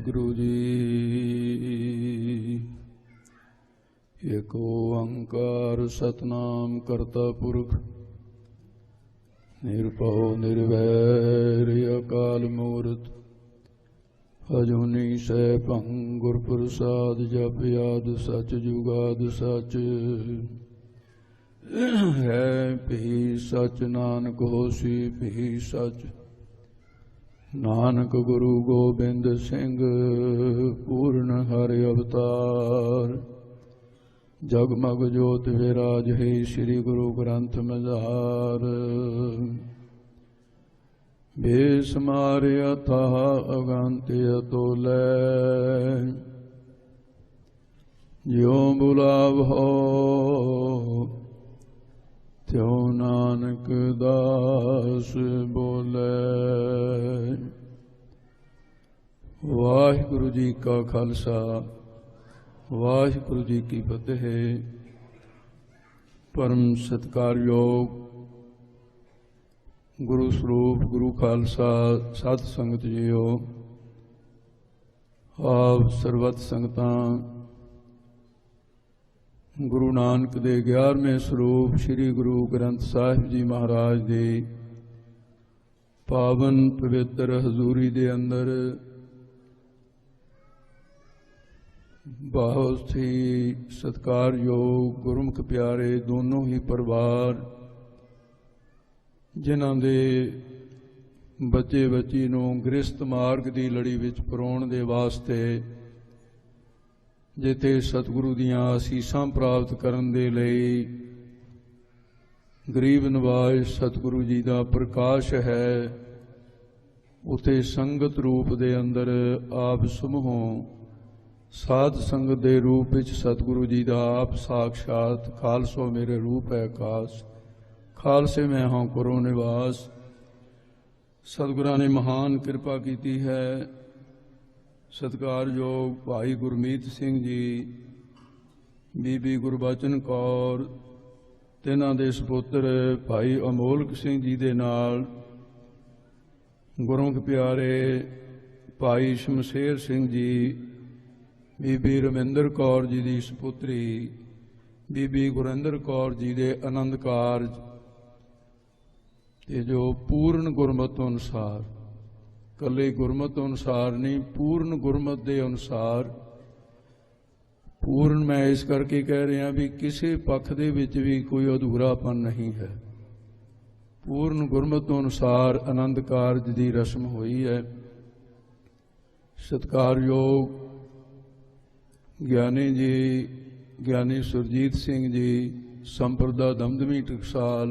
वाहिगुरु जी। एक ओंकार सतनाम करता पुरख निरभव निर्वैर अकाल मूर्त अजूनी सैभं गुर प्रसाद जप याद सच जुगाद सच है भी सच नानक होसी भी सच। नानक गुरु गोबिंद सिंह पूर्ण हरि अवतार जगमग जोत विराज है श्री गुरु ग्रंथ मझार। भेष मारे अथाह अगंत अतोलै ज्यों बुलाव हो त्यों नानक दास बोले। वाहिगुरु जी का खालसा वाहिगुरु जी की फतेह। परम सत्कारयोग गुरु स्वरूप गुरु खालसा साध संगत जीओ, आप सरबत संगतां गुरु नानक दे 11वें स्वरूप श्री गुरु ग्रंथ साहिब जी महाराज दे पावन पवित्र हजूरी दे अंदर बहुत ही सत्कारयोग गुरमुख प्यारे दोनों ही परिवार जिन्हां दे बच्चे बच्ची नूं गृहस्थ मार्ग की लड़ी विच परोण दे वास्ते जिथे सतगुरु दियां आसीसां प्राप्त करन दे लई गरीब नवाज सतगुरु जी का प्रकाश है, उथे संगत रूप दे अंदर आप समूहों साध संगत दे रूप विच सतगुरु जी का आप साक्षात खालसो मेरे रूप है खास खालसे मैं हाँ करो निवास। सतगुरां ने महान कृपा की है। सत्कारयोग भाई गुरमीत सिंह जी, बीबी गुरबचन कौर, तिन्हां दे सपुत्र भाई अमोलक सिंह जी दे नाल गुरमुख प्यारे भाई शमशेर सिंह जी, बीबी रमिंदर कौर जी की सपुत्री बीबी गुरिंदर कौर जी के आनंद कारज ते जो पूर्ण गुरमत अनुसार कले गुरमत अनुसार नहीं पूर्ण गुरमत के अनुसार। पूर्ण मैं इस करके कह रहा भी किसी पक्ष दे विच भी कोई अधूरापन नहीं है। पूर्ण गुरमत अनुसार आनंद कारज की रस्म हुई है। सत्कारयोग ज्ञानी जी ज्ञानी सुरजीत सिंह जी संप्रदा दमदमी टकसाल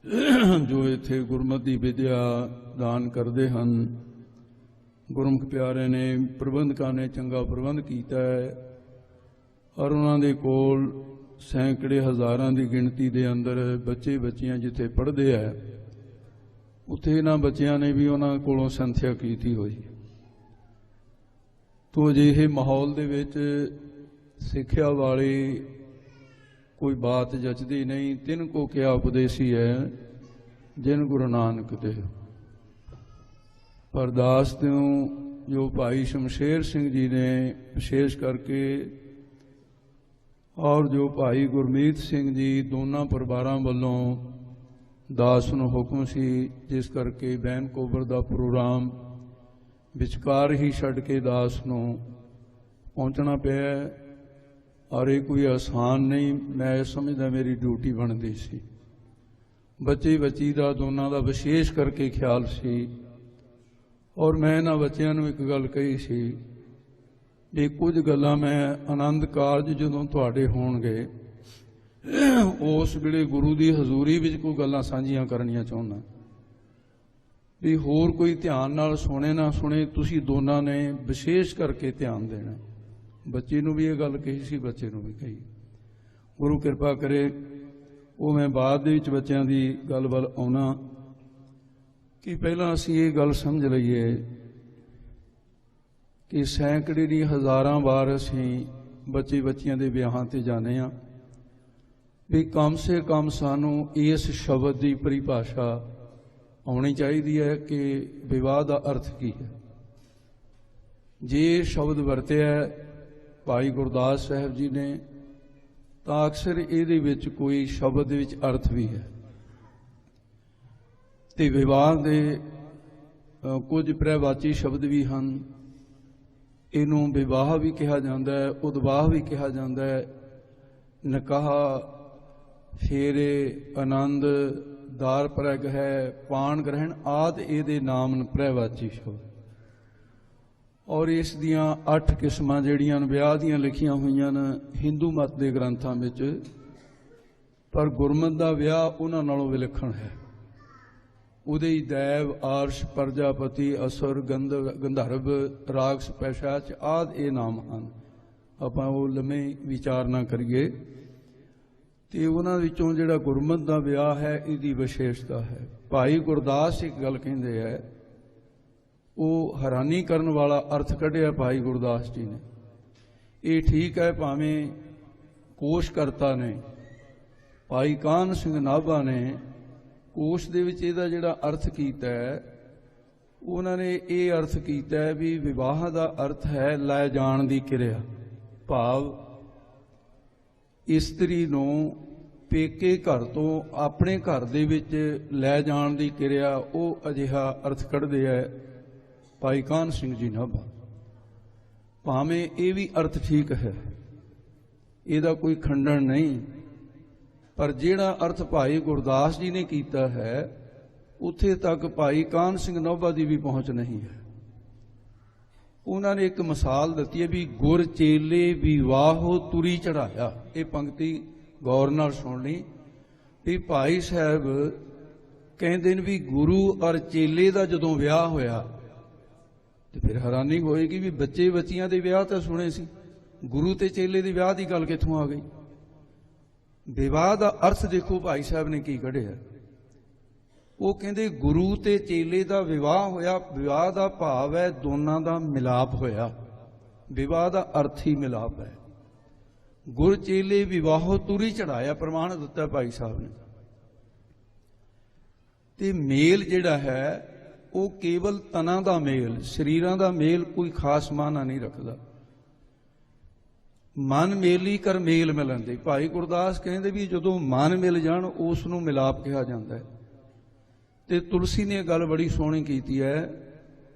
जो इत्थे गुरमत की विद्या दान करते हैं। गुरमुख प्यारे ने प्रबंधकां ने चंगा प्रबंध किया है और उन्होंने कोल सैकड़े हज़ारां की गिणती के अंदर बच्चे बच्चियां जिथे पढ़ते हैं उत्थे इन्हां बच्चियां ने भी उन्होंने कोलों संथ्या की हुई। तो अजिहे माहौल दे विच सिक्ख्या वाली कोई बात जचदी नहीं। तिन को क्या उपदेशी है जिन गुरु नानक देव। परदास त्यों जो भाई शमशेर सिंह जी ने विशेष करके और जो भाई गुरमीत सिंह जी दोनों परिवारों वालों दास नूं हुक्म सी, जिस करके बैन कोबर का प्रोग्राम विचकार ही छड्ड के दास नूं पहुँचना पिया और ये कोई आसान नहीं। मैं समझदा मेरी ड्यूटी बनती सी। बच्चे बच्ची का दोनों का विशेष करके ख्याल सी और मैं इन्हां बच्चों नूं एक गल कही सी भी कुछ गल्लां मैं आनंद कारज जदों तुहाडे होणगे उस वेले गुरु की हजूरी विच कोई गल्लां साझियां करनियां चाहुंदा भी होर कोई ध्यान नाल सुने ना सुने, तुसीं दोनों ने विशेष करके ध्यान देना। बच्चे नूं भी ये गल कही सी, बच्चे नूं भी कही। गुरु कृपा करे वो मैं बाद दे विच बच्चों की गल वल आउणा कि पहलां असीं ये गल समझ लईए कि सैकड़े नहीं हज़ारां बार असीं बच्चे बच्चियां दे विआहां ते जाने आ भी कम से कम सानू इस शब्द की परिभाषा आनी चाहिए है कि विवाह का अर्थ की है। जे शब्द वरतिया भाई गुरदास साहब जी ने तो अक्सर इहदे विच कोई शब्द विच अर्थ भी है। ते विवाह दे कुछ प्रवाची शब्द भी हैं। इनू विवाह भी कहा जाता है, उदवाह भी कहा जाता है, निकाह, फेरे, आनंद, दार प्रग है, पान ग्रहण आदि इहदे नाम प्रवाची शब्द। और इस दियां 8 किस्मां जिहड़ियां विआह दियां लिखियां होईयां ने हिंदू मत के ग्रंथां विच, पर गुरमत दा विआह उन्हां नालों विलक्षण है। उदय, दैव, आर्श, प्रजापति, असुर, गंधर्व, राक्षस, पैशाच आदि ये नाम हैं। आपां वो लम्मे विचार ना करिए। ते उन्हां विचों जिहड़ा गुरमत दा विआह है इहदी विशेषता है। भाई गुरदास एक गल कहिंदे है, वो हैरानी करन वाला अर्थ कढ़िया भाई गुरदास जी ने। ये ठीक है, भावें कोशकर्ता ने भाई कान सिंह नाभा ने कोश दे विच इहदा जिहड़ा अर्थ कीता है, उन्होंने ये अर्थ कीता है भी विवाह का अर्थ है लै जाण दी किरिया। भाव इस्त्री नूं पेके घर तो अपने घर दे विच लै जाण दी किरिया, वो अजिहा अर्थ कढ़दे है भाई कान सिंह जी नाभा। भावें ये भी अर्थ ठीक है, इहदा कोई खंडन नहीं, पर जिहड़ा अर्थ भाई गुरदास जी ने कीता है उत्थे तक भाई कान सिंह नाभा की भी पहुँच नहीं है। उन्होंने एक मिसाल दी है भी गुर चेले विवाहो तुरी चढ़ाया। ये पंक्ति गौर नाल सुननी भी भाई साहब कहते हैं भी गुरु और चेले का जदों विआह होया तो फिर हैरानी होएगी भी बच्चे बच्चियां दे विआह तो सुने सी, गुरु ते चेले दी विआह की गल कित्थों आ गई। विवाह का अर्थ देखो भाई साहब ने की कढ़िया। वो कहते गुरु ते चेले का विवाह होया, विवाह का भाव है दोनों का मिलाप होया। विवाह का अर्थ ही मिलाप है। गुर चेले विवाहो तुरी चढ़ाया प्रमाण दिता भाई साहब ने। ते मेल जिहड़ा है वो केवल तना का मेल, शरीरां का मेल कोई खास माना नहीं रखता। मन मेली कर मेल मिलन दे। भाई गुरदास कहते भी जदों मन मिल जाण उस नूं मिलाप कहा जाता है। ते तुलसी ने गल बड़ी सोहनी कीती है।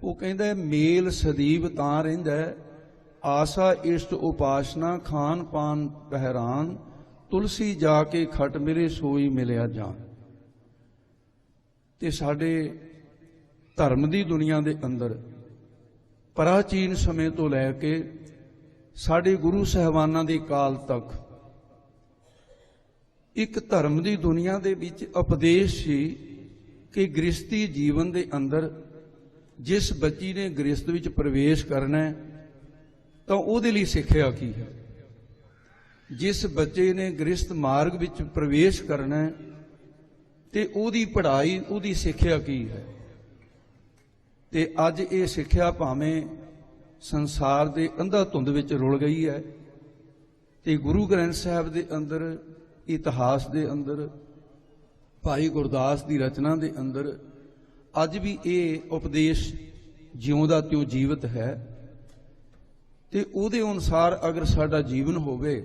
वो कहता है मेल सदीव तां रहिंदा है, आसा इष्ट उपासना खान पान पहरान, तुलसी जाके खट मिले सोई मिलिया जान। ते साडे धर्म की दुनिया के अंदर प्राचीन समय तो लैके साडे गुरु साहबानां दे काल तक एक धर्म की दुनिया के विच उपदेश सी कि गृहस्थी जीवन के अंदर जिस बच्ची ने गृहस्थ विच प्रवेश करना है तो उहदे लई सिक्ख्या की है। जिस बच्चे ने गृहस्थ मार्ग विच प्रवेश करना है ते उहदी पढ़ाई उहदी सिक्ख्या की है। ते अज ये सिक्ख्या भावें संसार के अंधा धुंद विच रुल गई है। ते गुरु ग्रंथ साहब के अंदर इतिहास के अंदर भाई गुरदास की रचना के अंदर अज भी ये उपदेश जिउंदा त्यों जीवित है। ते उहदे अनुसार अगर साडा जीवन होवे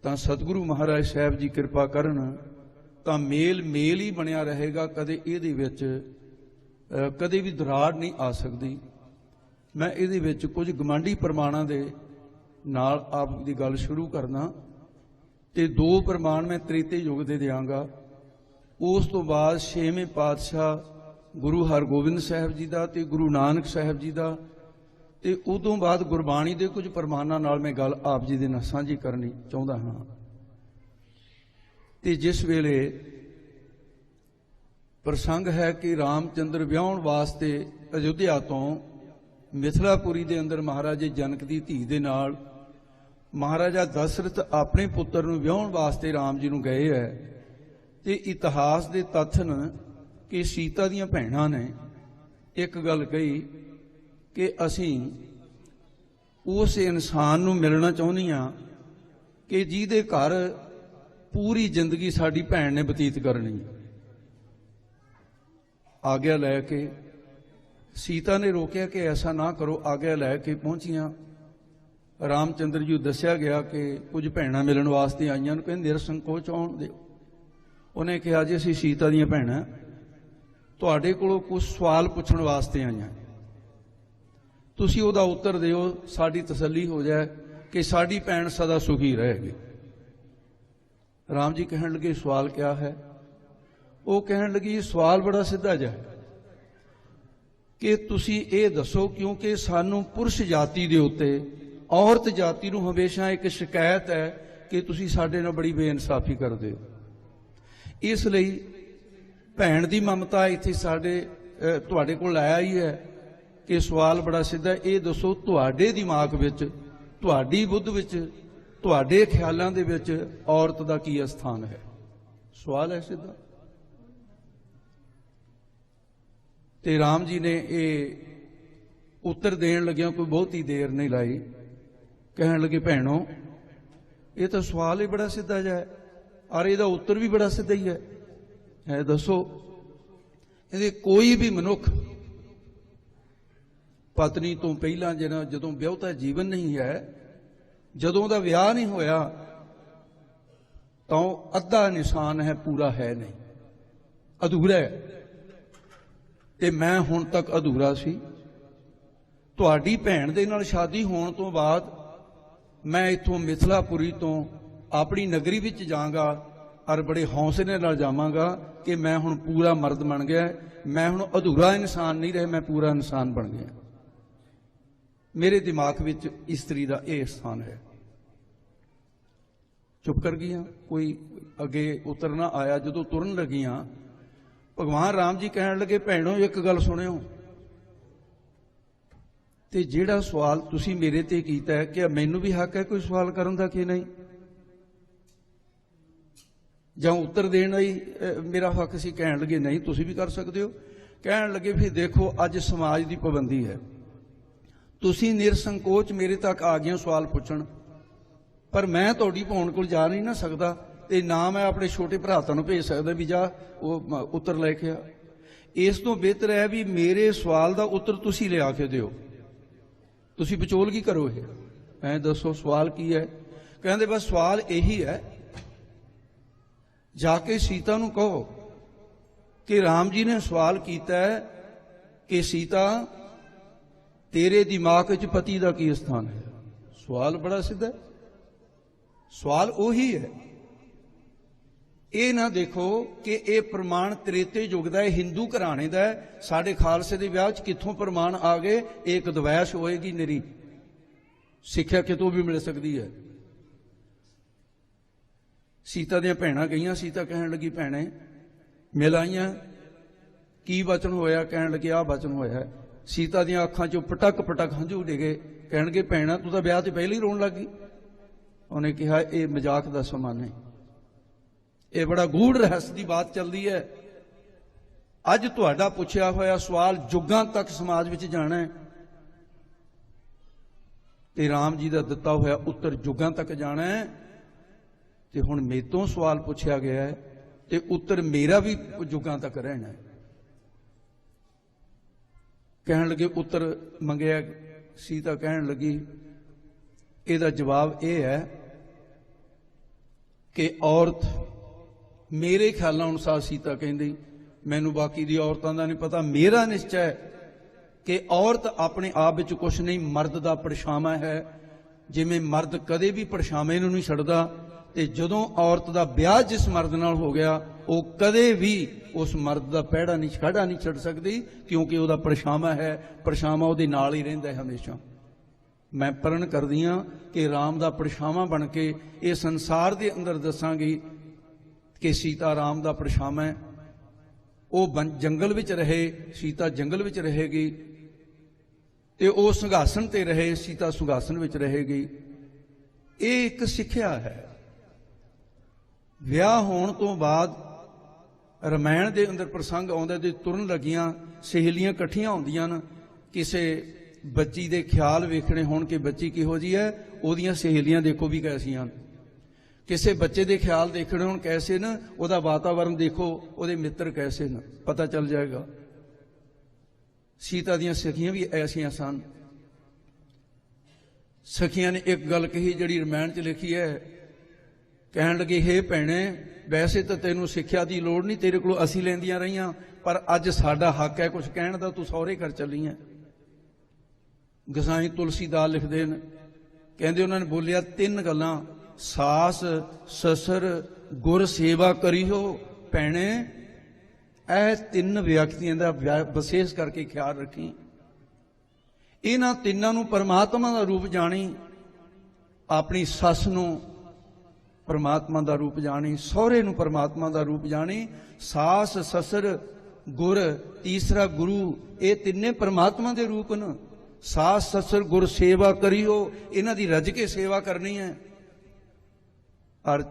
तां सतगुरु महाराज साहब जी कृपा करन तां मेल मेल ही बनिया रहेगा। कदे इहदे विच कदे भी दराड़ नहीं आ सकती। मैं इहदे विच कुछ गमांडी प्रमाणां दे नाल आप दी गल शुरू करना ते 2 प्रमाण मैं त्रेते युग दे देंगा। उस तो बाद 6वें पातशाह गुरु हरगोबिंद साहब जी का ते गुरु नानक साहब जी का ते उदों बाद गुरबाणी के कुछ प्रमाणां नाल मैं गल आप जी दे नाल सांझी करनी चाहुंदा हां। ते जिस वेले प्रसंग है कि रामचंद्र विआहण वास्ते अयोध्या तो मिथिलापुरी के अंदर महाराजे जनक की धी दे नाल महाराजा दशरथ अपने पुत्र नूं विआहण वास्ते राम जी नूं गए है। ते इतिहास के तत्थ न कि सीता दीयां भैणां ने एक गल कही कि असीं उस इंसान नूं मिलना चाहुंदियां कि जिहदे घर पूरी जिंदगी साडी भैण ने बतीत करनी। आग्या लैके सीता ने रोकया कि ऐसा ना करो, आग्या लैके पहुंचियां। रामचंद्र जी दस्या गया कि कुछ भैणां मिलण वास्ते आईयां, कहंदे निरसंकोच आउण दिओ। उन्हें कहा जी असीं सीता दीयां भैणां तुहाडे कोलों कुछ सवाल पुछण वास्ते आईयां, तुसीं उहदा उत्तर दिओ, साडी तसल्ली हो जाए कि साडी भैण सदा सुखी रहेगी। राम जी कहण लगे सवाल क्या है? वो कहण लगी सवाल बड़ा सीधा जिहा कि तुसीं ये दसो, क्योंकि सानू पुरुष जाति दे उत्ते औरत जाति नूं हमेशा एक शिकायत है कि तुसीं साडे नाल बड़ी बेइंसाफी करदे हो। इसलिए भैण दी ममता इत्थे साडे तुहाडे कोल आया ही है कि सवाल बड़ा सीधा, ये दसो तुहाडे दिमाग विच, तुहाडी बुद्ध विच, तुहाडे ख्यालां दे विच औरत दा की स्थान है? सवाल है सीधा। ते राम जी ने ये उत्तर देण लग्या कोई बहुती देर नहीं लाई, कहण लगे भैणों ये तो सवाल ही बड़ा सीधा जिहा है और इहदा उत्तर भी बड़ा सीधा ही है। दसो ये कोई भी मनुख पत्नी तो पहला जदों विआहता जीवन नहीं है, जदों दा विआह नहीं होया तो अद्धा निशान है, पूरा है नहीं, अधूरा है। ते मैं हुण तक अधूरा सी। तुहाडी भैण दे नाल शादी होण तो बाद मैं इत्थों मिथिलापुरी तो अपनी नगरी विच जांगा और बड़े हौसले नाल जावांगा कि मैं हुण पूरा मर्द बन गया, मैं हुण अधूरा इंसान नहीं रहा, मैं पूरा इंसान बन गया। मेरे दिमाग विच इस्त्री दा यह स्थान है। चुप कर गईयां, कोई अगे उतर ना आया। जदों तुरन लगियां भगवान राम जी कहण लगे भैणों एक गल सुणियो, ते जिहड़ा सवाल तुसी मेरे ते कीता है कि मैनू भी हक है कोई सवाल करन दा कि नहीं, जां उत्तर देण लई मेरा हक सी? कहण लगे नहीं तुसी भी कर सकदे हो। कहण लगे फिर देखो अज समाज दी पाबंदी है, तुसी निरसंकोच मेरे तक आ गए सवाल पुछण, पर मैं तुहाडी भौण कोल जा नहीं ना सकदा, ते ना मैं अपने छोटे भरा नूं भेज सकदा भी जा वो उत्तर लैके आ। इस तो बेहतर है भी मेरे सवाल दा उत्तर तुसी लिया के दिओ, तुसी विचोलगी करो। ये दसो सवाल की है? कहंदे बस सवाल यही है, जाके सीता नूं कहो कि राम जी ने सवाल कीता है कि सीता तेरे दिमाग च पति का की स्थान है। सवाल बड़ा सीधा है, सवाल उही है। ये ना देखो कि यह प्रमाण त्रेते युग का है, हिंदू घराने का है, साढ़े खालसे के विआह कितों प्रमाण आ गए? एक दवैश होएगी निरी, सिक्ख्या कितों भी मिल सकती है। सीता दियां भैणां गईयां, सीता कहण लगी भैणे मिल आईयां, की वचन होया? कहण लगे आ वचन होया। सीता दियां अखां चों पटक पटक हंझू डिगे, कहणगे भैणा तू तां विआह ते पहले ही रोण लग गई। उन्हें कहा यह मजाक दा समा नहीं, ये बड़ा गूढ़ रहस्य की बात चलती है। अज तुहाडा पुछया होया सवाल जुगां तक समाज विच जाना है, ते राम जी का दिता होया उत्तर जुगां तक जाना है। ते हुण मेरे तो सवाल पुछया गया है ते उत्तर मेरा भी जुगां तक रहना है। कहण लगे उत्तर मंगया, सीता कहण लगी इहदा जवाब यह है कि औरत मेरे ख्यालों अनुसार, सीता कहती मैनू बाकी दी औरतों का नहीं पता, मेरा निश्चय कि औरत अपने आप विच कुछ नहीं, मर्द का परछावां है। जिवें मर्द कदे भी परछावे नूं नहीं छड्डदा, ते जदों औरत का ब्याह जिस मर्द नाल हो गया वो कदे भी उस मर्द का पैड़ा नहीं खड़ा नहीं छड्ड सकदी, क्योंकि वह परछावां है, परछावां उहदे नाल ही रहिंदा है हमेशा। मैं प्रण करदी हां कि राम का परछावां बन के इस संसार के अंदर दसांगी कि सीता राम का परछावां है। वो जंगल विच रहे, सीता जंगल विच रहेगी, ते वो संघासन ते रहे, सीता संघासन विच रहेगी। ये एक सिक्ख्या है। विआह होण तो बाद रामायण दे अंदर प्रसंग आउंदा ते तुरन लगियां सहेलियां इकट्ठियां होंदियां न, किसे बच्ची दे ख्याल वेखणे होण कि बच्ची किहो जी है, ओहदियां सहेलियां देखो भी कैसियां, किसे बच्चे दे ख्याल देखने होण कैसे न, ओहदा वातावरण देखो, ओहदे मित्र कैसे न, पता चल जाएगा। सीता दियां सखियां भी ऐसियां सन। सखियां ने एक गल कही जिहड़ी रामायण च लिखी है, कहण लगे हे भैणे वैसे तो तेनों सिक्ख्या की लोड़ नहीं, तेरे को असीं लैंदियां रहियां, पर अज साडा हक है कुछ कहण दा, तू सौहरे घर चली है। गसाई तुलसीदास लिखते हैं, कहते उन्होंने बोलिया तीन गल्लां, सास ससुर गुर सेवा करियो भैणे, ਇਹ ਤਿੰਨ ਵਿਅਕਤੀਆਂ ਦਾ ਵਿਸ਼ੇਸ਼ ਕਰਕੇ ਖਿਆਲ ਰੱਖੀ। ਇਹਨਾਂ ਤਿੰਨਾਂ ਨੂੰ ਪਰਮਾਤਮਾ ਦਾ ਰੂਪ ਜਾਣੀ, ਆਪਣੀ ਸੱਸ ਨੂੰ ਪਰਮਾਤਮਾ ਦਾ ਰੂਪ ਜਾਣੀ, ਸਹੁਰੇ ਨੂੰ ਪਰਮਾਤਮਾ ਦਾ ਰੂਪ ਜਾਣੀ, ਸਾਸ ਸਸੁਰ ਗੁਰ ਤੀਸਰਾ ਗੁਰੂ, ਇਹ ਤਿੰਨੇ ਪਰਮਾਤਮਾ ਦੇ ਰੂਪ ਨੇ। ਸਾਸ ਸਸੁਰ ਗੁਰ ਸੇਵਾ ਕਰਿਓ, ਇਹਨਾਂ ਦੀ ਰੱਜ ਕੇ ਸੇਵਾ ਕਰਨੀ ਹੈ। ਔਰ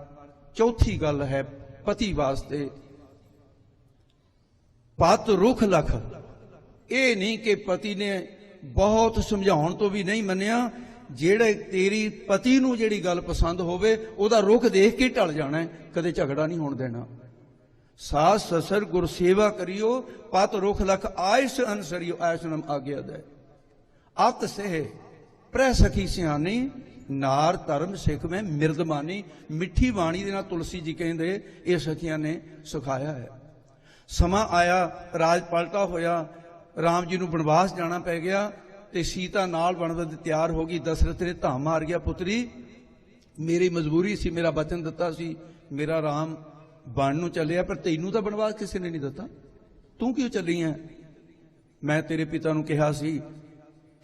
ਚੌਥੀ ਗੱਲ ਹੈ ਪਤੀ ਵਾਸਤੇ पत रुख लख। ये नहीं कि पति ने बहुत समझाउण तो भी नहीं मन्निया, जेड़े तेरी पति नूं जेड़ी गल पसंद होवे उहदा रुख देख के टल जाना है, कदे झगड़ा नहीं होण देना। सास ससुर गुर सेवा करियो, पत रुख लख आयस अनसरियो, आयस नम आग्या दे। अत सह प्रै सखी सियानी, नार धर्म सिख में मिर्दमानी। मिठी बाणी दे नाल तुलसी जी कहंदे ये सखियां ने सिखाया है। समा आया, राज पलटा होया, राम जी नूं बनवास जाना पै गया, ते सीता नाल बनवन ते तैयार हो गई। दशरथ ने धाम मार गया, पुत्री मेरी मजबूरी सी, मेरा वचन दिता सी, मेरा राम बन नूं चलिया, पर तैनूं तां बनवास किसी ने नहीं दिता, तू क्यों चली है? मैं तेरे पिता नूं कहा सी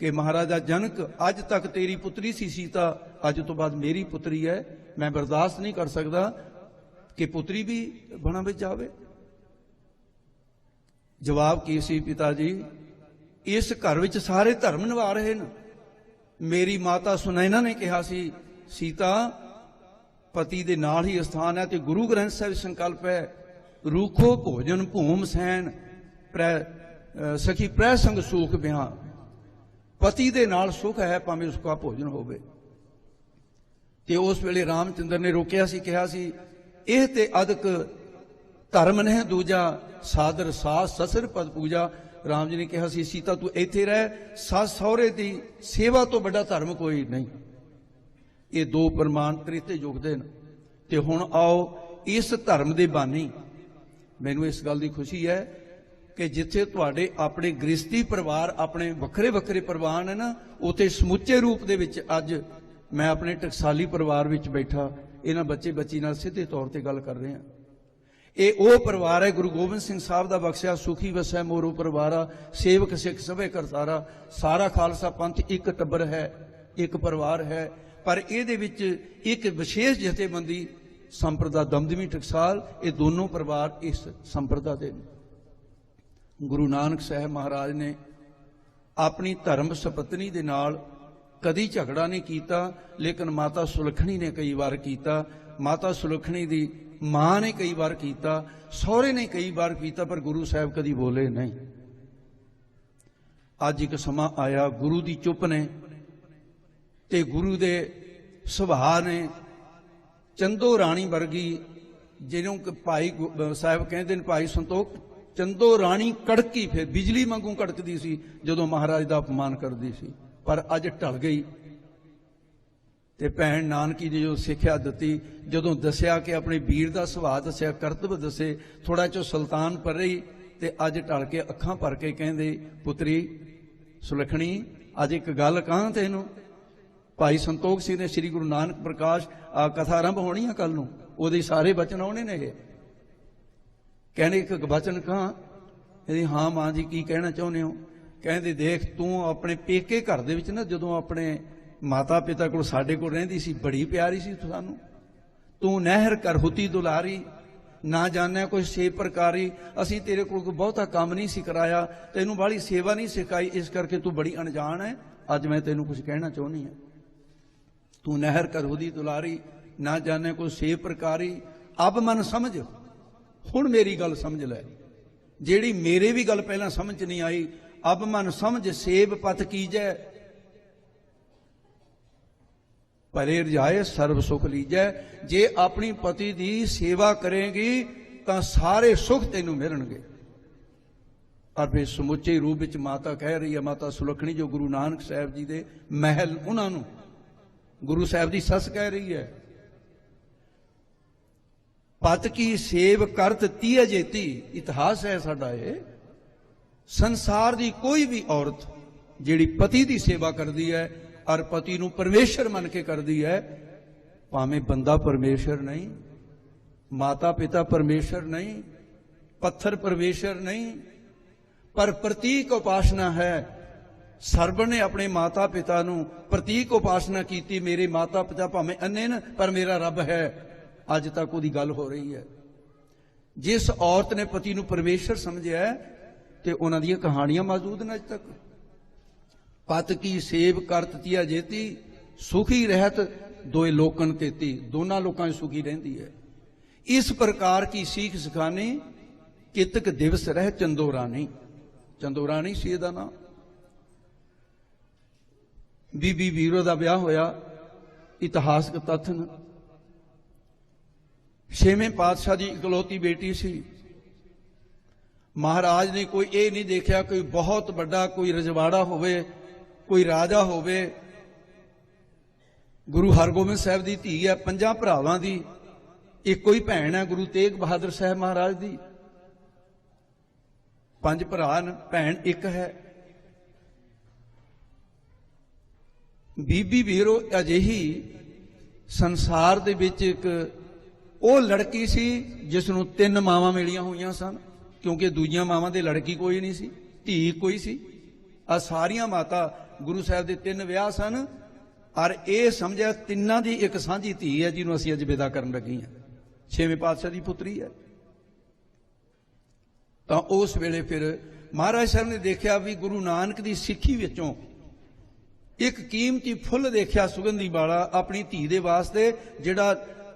कि महाराजा जनक अज तक तेरी पुत्री सी सीता, अज तो बाद मेरी पुत्री है, मैं बर्दाश्त नहीं कर सकता कि पुत्री भी बना विच जावे। जवाब की सी पिता जी, इस घर विच सारे धर्म निभा रहे हैं। मेरी माता सुनैना ने कहा सी सीता पति दे नाल ही स्थान है, ते गुरु ग्रंथ साहिब संकल्प है, रूखो भोजन भूम सैन सखी प्रै संग सुख बिहां। पति दे नाल सुख है भावें उसका भोजन होवे। ते उस वेले रामचंद्र ने रोकिया सी, कहा सी एह ते अदक धर्म नहीं दूजा, सादर सास ससुर पद पूजा। राम जी ने कहा सी सीता तू इत्थे रह, सस सहुरे दी सेवा तो बड़ा धर्म कोई नहीं। ये दो प्रमाण त्रेते युग दे न। ते हुण आओ इस धर्म दे बानी, मैनूं इस गल दी खुशी है कि जिथे तुहाडे अपने गृहस्थी परिवार अपने वखरे वखरे परिवार है ना, उत्थे समुचे रूप दे विच अज मैं अपने टकसाली परिवार विच बैठा इन्हां बच्चे बच्ची नाल सीधे तौर ते गल कर रहे हैं। ये वो परिवार है गुरु गोबिंद सिंह साहब का बख्शिया सुखी वसै मोरू परिवारा, सेवक सिख सभे करतारा, सारा खालसा पंथ एक टब्बर है, एक परिवार है। पर ये एक विशेष जथेबंदी संप्रदा दमदमी टकसाल, ये दोनों परिवार इस संप्रदा दे। गुरु नानक साहब महाराज ने अपनी धर्म सपत्नी दे नाल कदी झगड़ा नहीं कीता, लेकिन माता सुलखणी ने कई बार कीता। माता सुलखणी दी मां ने कई बार कीता, सौरे ने कई बार कीता, पर गुरु साहब कदी बोले नहीं। अज एक समा आया गुरु दी चुप ने ते गुरु दे सुभाव ने चंदो राणी वर्गी, जिन्हों भाई साहब कहते हैं भाई संतोख, चंदो राणी कड़की फिर बिजली वांगू कड़कदी सी जदों महाराज का अपमान करदी सी, पर अज ढल गई। ते भैन नानकी ने जो सिक्ख्या दिती, जदों दसिया कि अपने वीर का सुभाव दसिया, करतब दसे, थोड़ा चो सुल्तान पर रही, ते अज ढल के अखां भर के कहंदे पुत्री सुलखणी अज एक गल कहां तैनूं। भाई संतोख सिंह ने श्री गुरु नानक प्रकाश कथा आरंभ होनी है कल नूं, उहदे सारे बचन आउणे ने। कहने एक बचन कहां? कहंदी हाँ मां जी की कहना चाहुंदे हो? कहंदे देख तूं अपने पेके घर दे विच ना जदों अपने माता पिता को साडे कोल रहिंदी सी, बड़ी प्यारी सी सानू, तू नहर कर हुती दुलारी, ना जाने कोई सेव प्रकारी, असीं तेरे कोल कोई बहुता काम नहीं सी कराया, तैनूं बाहली सेवा नहीं सिखाई, इस करके तू बड़ी अनजान है। अज मैं तैनूं कुछ कहना चाहुंदी हां। तू नहर कर हुदी दुलारी, ना जाने कोई सेव प्रकारी, अब मन समझ, हुण मेरी गल समझ लै, जेड़ी मेरे भी गल पहलां समझ नहीं आई, अब मन समझ सेब पत कीजै, परे रजाए सर्व सुख लीजै। जे अपनी पति की सेवा करेगी तो सारे सुख तेनू मिलणगे। और फिर समुचे रूप विच माता कह रही है, माता सुलखणी जो गुरु नानक साहब जी के महल उन्होंने गुरु साहब की सस कह रही है, पत की सेव करत तीय जेती। इतिहास है साडा ये। संसार की कोई भी औरत जिहड़ी पति की सेवा करती है और पति नूं परमेश्वर मन के करती है, भावें बंदा परमेश्वर नहीं, माता पिता परमेश्वर नहीं, पत्थर परमेश्वर नहीं, पर प्रतीक उपासना है। सरब ने अपने माता पिता नूं प्रतीक उपासना की। मेरे माता पिता भावें अन्ने न पर मेरा रब है। अज तक उहदी गल हो रही है। जिस औरत ने पति नूं परमेश्वर समझिया है ते उन्हां दीयां कहानियां मौजूद ने अज तक। पत की सेव करत तिया जेती, सुखी रहत दोए लोकन तेती। दोनों लोकां सुखी रहिंदी है। इस प्रकार की सीख सिखानी, कितक दिवस रह चंदोरानी। चंदोरानी सी इहदा नाम। बीबी वीरो दा ब्याह होया, इतिहासक तत्थ न। छेवें पातशाह की इकलौती बेटी सी। महाराज ने कोई ये नहीं देखा कोई बहुत बड़ा कोई रजवाड़ा होवे, कोई राजा होवे। गुरु हरगोबिंद साहब की धी है, 5 भरावां दी एक कोई भैन है गुरु तेग बहादुर साहब महाराज दी। 5 भरा न, भैन एक है। बीबी वीरो अजिही संसार दे विच एक वो लड़की सी जिसनों 3 मावां मिलियां हुई सन, क्योंकि दूजियां मावां दे लड़की कोई नहीं सी, धी कोई सी। आ सारियां माता गुरु साहब के 3 विआह सन और ये समझा तिन्नां दी एक सांझी धी है जिन्हों असीं अज विदा करन लगी हैं। 6वें पातशाह की पुत्री है। तो उस वेले फिर महाराज साहब ने देखा भी गुरु नानक की सिੱਖੀ विचों एक कीमती फुल देखा सुगंधी वाला अपनी धी दे वास्ते, जिहड़ा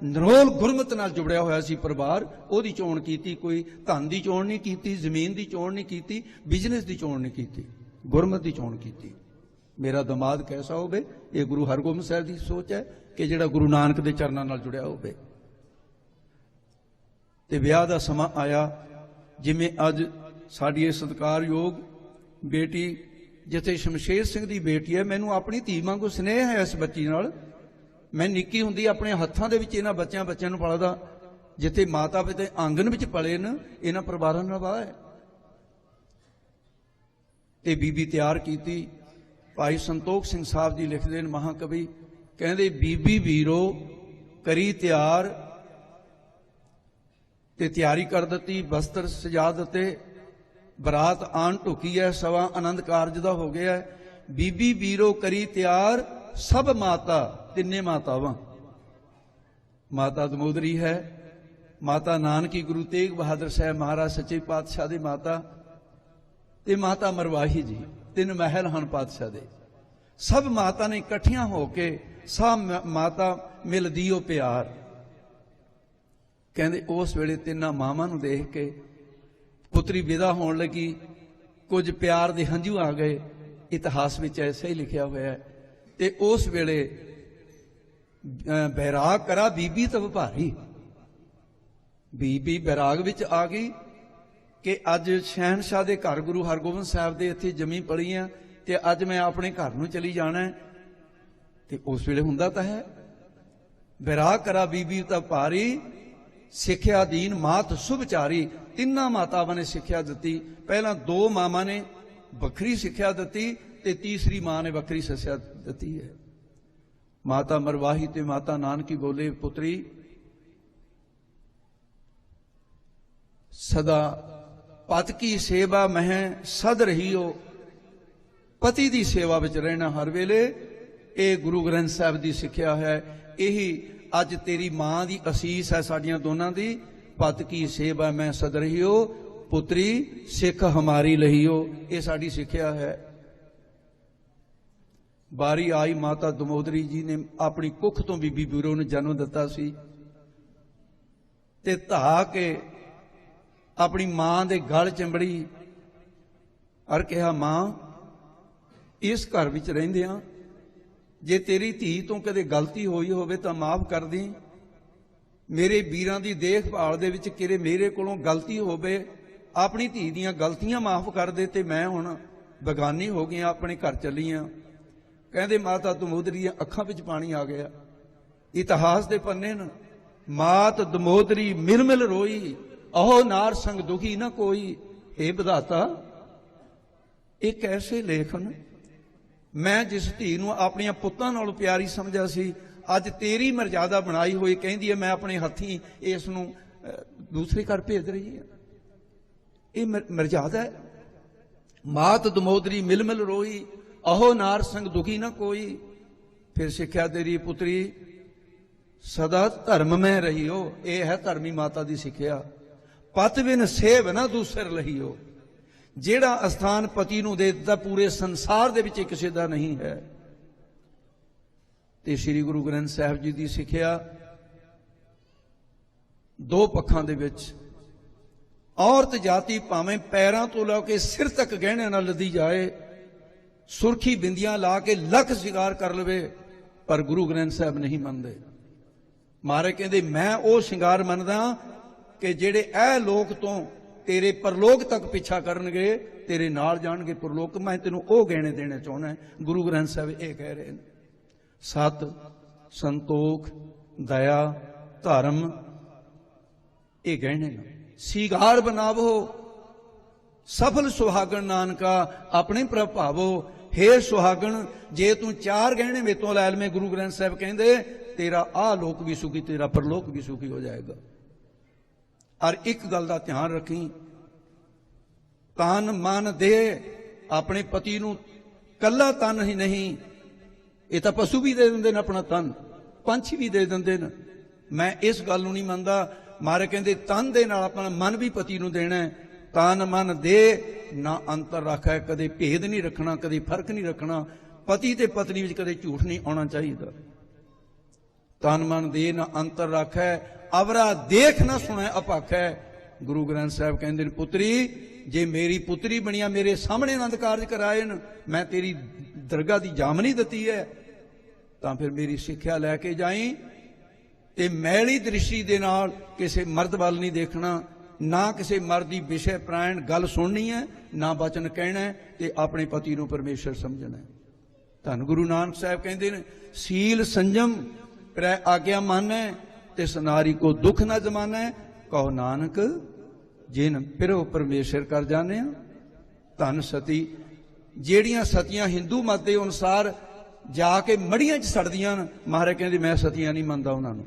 नरोल गुरमत नाल जुड़िया होया सी परिवार, ओहदी चोण कीती। कोई धन की चोण नहीं कीती, जमीन की चोण नहीं कीती, बिजनेस की चोण नहीं कीती, गुरमत की चोण कीती। मेरा दमाद कैसा होवे, ये गुरु हरगोबिंद साहब की सोच है कि जिहड़ा गुरु नानक के चरणों नाल जुड़िया होवे। ते विआह दा समा आया, जिवें अज साडी सत्कारयोग बेटी जिथे शमशेर सिंह की बेटी है, मैनू अपनी धी वांगू स्नेह है इस बच्ची नाल। मैं निक्की हुंदी अपने हत्थां दे विच इन्हां बच्चों नूं पलदा, जिथे माता पिता आंगन विच पले न, इन्हां परिवारां नाल वाह है। ते बीबी तैयार कीती। भाई संतोख सिंह साहब जी लिखदे ने, महाकवि कहंदे, बीबी वीरो करी तैयार ते तैयारी कर दित्ती, वस्त्र सजा दित्ते, बरात आन ढुकी है, सवा आनंद कारज दा हो गया है। बीबी वीरो करी तैयार सब माता, 3 मातावां, माता दमोदरी है, माता नानकी गुरु तेग बहादुर साहब महाराज सच्चे पातशाह दी माता, ते माता मरवाही जी। 3 महल हैं पातशाह दे। सब माता ने इकट्ठियां होके सब माता मिलदी ओ प्यार। कहंदे उस वेले 3 मावां नूं देख के पुत्री विदा होण लगी, कुछ प्यार दे हंझू आ गए। इतिहास में ऐसा ही लिखा हुआ है। ते उस वेले बैराग करा बीबी तब भारी। बीबी बैराग विच आ गई कि अज शहनशाह दे घर गुरु हरगोबिंद साहब दे इत्थे जमी पली आ ते अज मैं अपने घर नूं चली जाना है। ते उस वेले हुंदा तां है, बैराग करा बीबी तब भारी, सिक्ख्या दीन मात सुभचारी। 3 मातावां ने सिक्ख्या दित्ती। पहला 2 मावां ने वखरी सिक्ख्या दित्ती ते तीसरी मां ने वखरी सिक्ख्या दित्ती है। माता मरवाही ते माता नानकी बोले, पुत्री सदा पत की सेवा मह सद रही हो। पति की सेवा विच रहना हर वेले, ये गुरु ग्रंथ साहब की सिक्ख्या है। यही अज तेरी मां की असीस है साडियां दोनों की। पत की सेवा मैं सद रही हो, पुत्री सिख हमारी लही हो। ये साडी सिक्ख्या है। बारी आई माता दमोदरी जी ने अपनी कुख तो बीबी वीरो ने जन्म दिता सी ते धा के अपनी मां दे गल चिंबड़ी और कहा, मां इस घर विच रहिंदियां जे तेरी धी तो कदे गलती होई होवे तां माफ कर दी। मेरे वीरां दी देखभाल दे विच किरे मेरे कोलों गलती होवे ਆਪਣੀ ਧੀ ਦੀਆਂ ਗਲਤੀਆਂ ਮਾਫ ਕਰ ਦੇ ਤੇ ਮੈਂ ਹੁਣ ਬੇਗਾਨੀ ਹੋ ਗਈ, ਆਪਣੇ ਘਰ ਚੱਲੀ ਆ। ਕਹਿੰਦੇ ਮਾਤਾ ਦਮੋਦਰੀ ਦੀਆਂ ਅੱਖਾਂ ਵਿੱਚ ਪਾਣੀ ਆ ਗਿਆ। ਇਤਿਹਾਸ ਦੇ ਪੰਨੇ ਨੇ, ਮਾਤ ਦਮੋਦਰੀ ਮਿਲ ਮਿਲ ਰੋਈ, ਅਹੋ ਨਾਰ ਸੰਗ ਦੁਖੀ ਨਾ ਕੋਈ। ਇਹ ਵਿਧਾਤਾ, ਇਹ ਕੈਸੇ ਲੇਖਨ। ਮੈਂ ਜਿਸ ਧੀ ਨੂੰ ਆਪਣੀਆਂ ਪੁੱਤਾਂ ਨਾਲੋਂ ਪਿਆਰੀ ਸਮਝਿਆ ਸੀ, ਅੱਜ ਤੇਰੀ ਮਰਜ਼ਾਦਾ ਬਣਾਈ ਹੋਈ ਕਹਿੰਦੀ ਹੈ ਮੈਂ ਆਪਣੇ ਹੱਥੀਂ ਇਸ ਨੂੰ ਦੂਸਰੇ ਘਰ ਭੇਜ ਰਹੀ ਹਾਂ। ਇਹ ਮਰਜ਼ਾਦਾ ਹੈ। ਮਾਤ ਦਮੋਦਰੀ ਮਿਲ ਮਿਲ ਰੋਈ, ਅਹੋ ਨਾਰ ਸੰਗ ਦੁਖੀ ਨਾ ਕੋਈ। ਫਿਰ ਸਿੱਖਿਆ ਤੇਰੀ ਪੁੱਤਰੀ ਸਦਾ ਧਰਮ ਮੈਂ ਰਹੀ ਹੋ। ਇਹ ਹੈ ਧਰਮੀ ਮਾਤਾ ਦੀ ਸਿੱਖਿਆ। ਪਤ ਬਿਨ ਸੇਵ ਨਾ ਦੂਸਰ ਲਈ ਹੋ। ਜਿਹੜਾ ਅਸਥਾਨ ਪਤੀ ਨੂੰ ਦੇ ਦਿੱਤਾ ਪੂਰੇ ਸੰਸਾਰ ਦੇ ਵਿੱਚ ਕਿਸੇ ਦਾ ਨਹੀਂ ਹੈ। ਤੇ ਸ੍ਰੀ ਗੁਰੂ ਗ੍ਰੰਥ ਸਾਹਿਬ ਜੀ ਦੀ ਸਿੱਖਿਆ ਦੋ ਪੱਖਾਂ ਦੇ ਵਿੱਚ, ਔਰਤ ਜਾਤੀ ਭਾਵੇਂ ਪੈਰਾਂ ਤੋਂ ਲੈ ਕੇ ਸਿਰ ਤੱਕ ਗਹਿਣਿਆਂ ਨਾਲ ਲੱਦੀ ਜਾਏ, ਸੁਰਖੀ ਬਿੰਦੀਆਂ ਲਾ ਕੇ ਲੱਖ ਸ਼ਿੰਗਾਰ ਕਰ ਲਵੇ, ਪਰ ਗੁਰੂ ਗ੍ਰੰਥ ਸਾਹਿਬ ਨਹੀਂ ਮੰਨਦੇ। ਮਾਰੇ ਕਹਿੰਦੇ ਮੈਂ ਉਹ ਸ਼ਿੰਗਾਰ ਮੰਨਦਾ ਕਿ ਜਿਹੜੇ ਇਹ ਲੋਕ ਤੋਂ ਤੇਰੇ ਪਰਲੋਕ ਤੱਕ ਪਿੱਛਾ ਕਰਨਗੇ, ਤੇਰੇ ਨਾਲ ਜਾਣਗੇ ਪਰਲੋਕ। ਮੈਂ ਤੈਨੂੰ ਉਹ ਗਹਿਣੇ ਦੇਣੇ ਚਾਹੁੰਦਾ। ਗੁਰੂ ਗ੍ਰੰਥ ਸਾਹਿਬ ਇਹ ਕਹਿ ਰਹੇ ਨੇ। ਸਤ, ਸੰਤੋਖ, ਦਇਆ, ਧਰਮ, ਇਹ ਗਹਿਣੇ ਨੇ। ਸ਼ਿੰਗਾਰ ਬਣਾਵੋ ਸਫਲ ਸੁਹਾਗਣ ਨਾਨਕਾ ਆਪਣੇ ਪ੍ਰਭਾਵੋ। ਹੇ ਸੁਹਾਗਣ, ਜੇ ਤੂੰ ਚਾਰ ਗਹਿਣੇ ਮੇਤੋਂ ਲੈ ਲਵੇਂ, ਗੁਰੂ ਗ੍ਰੰਥ ਸਾਹਿਬ ਕਹਿੰਦੇ ਤੇਰਾ ਆਹ ਲੋਕ ਵੀ ਸੁਖੀ, ਤੇਰਾ ਪਰਲੋਕ ਵੀ ਸੁਖੀ ਹੋ ਜਾਏਗਾ। ਔਰ ਇੱਕ ਗੱਲ ਦਾ ਧਿਆਨ ਰੱਖੀ, ਤਨ ਮਨ ਦੇ ਆਪਣੇ ਪਤੀ ਨੂੰ ਕੱਲਾ ਤਨ ਹੀ ਨਹੀਂ, ਇਹ ਤਾਂ ਪਸ਼ੂ ਵੀ ਦੇ ਦਿੰਦੇ ਨੇ ਆਪਣਾ ਤਨ, ਪੰਛੀ ਵੀ ਦੇ ਦਿੰਦੇ ਨੇ। ਮੈਂ ਇਸ ਗੱਲ ਨੂੰ ਨਹੀਂ ਮੰਨਦਾ। ਮਾਰੇ ਕਹਿੰਦੇ ਤਨ ਦੇ ਨਾਲ ਆਪਣਾ ਮਨ ਵੀ ਪਤੀ ਨੂੰ ਦੇਣਾ। ਤਨ ਮਨ ਦੇ ਨਾ ਅੰਤਰ ਰੱਖਿਆ, ਕਦੇ ਭੇਦ ਨਹੀਂ ਰੱਖਣਾ, ਕਦੇ ਫਰਕ ਨਹੀਂ ਰੱਖਣਾ। ਪਤੀ ਤੇ ਪਤਨੀ ਵਿੱਚ ਕਦੇ ਝੂਠ ਨਹੀਂ ਆਉਣਾ ਚਾਹੀਦਾ। ਤਨ ਮਨ ਦੇ ਨਾ ਅੰਤਰ ਰੱਖੈ, ਅਵਰਾ ਦੇਖ ਨਾ ਸੁਣੈ ਅਪਾਖੈ। ਗੁਰੂ ਗ੍ਰੰਥ ਸਾਹਿਬ ਕਹਿੰਦੇ ਨੇ ਪੁੱਤਰੀ, ਜੇ ਮੇਰੀ ਪੁੱਤਰੀ ਬਣੀਆਂ, ਮੇਰੇ ਸਾਹਮਣੇ ਆਨੰਦ ਕਾਰਜ ਕਰਾਏ ਨੇ, ਮੈਂ ਤੇਰੀ ਦਰਗਾਹ ਦੀ ਜਾਮਨੀ ਦਿੱਤੀ ਹੈ, ਤਾਂ ਫਿਰ ਮੇਰੀ ਸਿੱਖਿਆ ਲੈ ਕੇ ਜਾਈਂ ਤੇ ਮੈਲੀ ਦ੍ਰਿਸ਼ਟੀ ਦੇ ਨਾਲ ਕਿਸੇ ਮਰਦ ਵੱਲ ਨਹੀਂ ਦੇਖਣਾ, ਨਾ ਕਿਸੇ ਮਰਦ ਦੀ ਵਿਸ਼ੇ ਪ੍ਰਾਇਣ ਗੱਲ ਸੁਣਨੀ ਹੈ, ਨਾ ਬਚਨ ਕਹਿਣਾ, ਤੇ ਆਪਣੇ ਪਤੀ ਨੂੰ ਪਰਮੇਸ਼ਰ ਸਮਝਣਾ। ਧੰਨ ਗੁਰੂ ਨਾਨਕ ਸਾਹਿਬ ਕਹਿੰਦੇ ਨੇ, ਸੀਲ ਸੰਜਮ ਪ੍ਰੈ ਆਗਿਆ ਮਾਨੈ, ਤਿਸ ਨਾਰੀ ਕੋ ਦੁੱਖ ਨਾ ਜਮਾਨੈ। ਕਹੋ ਨਾਨਕ ਜਿਨ ਪਿਰੋ ਪਰਮੇਸ਼ਰ ਕਰ ਜਾਣਿਆ। ਧੰਨ ਸਤੀ, ਜਿਹੜੀਆਂ ਸਤੀਆਂ ਹਿੰਦੂ ਮਤ ਦੇ ਅਨੁਸਾਰ ਜਾ ਕੇ ਮੜੀਆਂ 'ਚ ਸੜਦੀਆਂ ਨੇ, ਮਹਾਰਾਜ ਕਹਿੰਦੇ ਮੈਂ ਸਤੀਆਂ ਨਹੀਂ ਮੰਨਦਾ ਉਹਨਾਂ ਨੂੰ।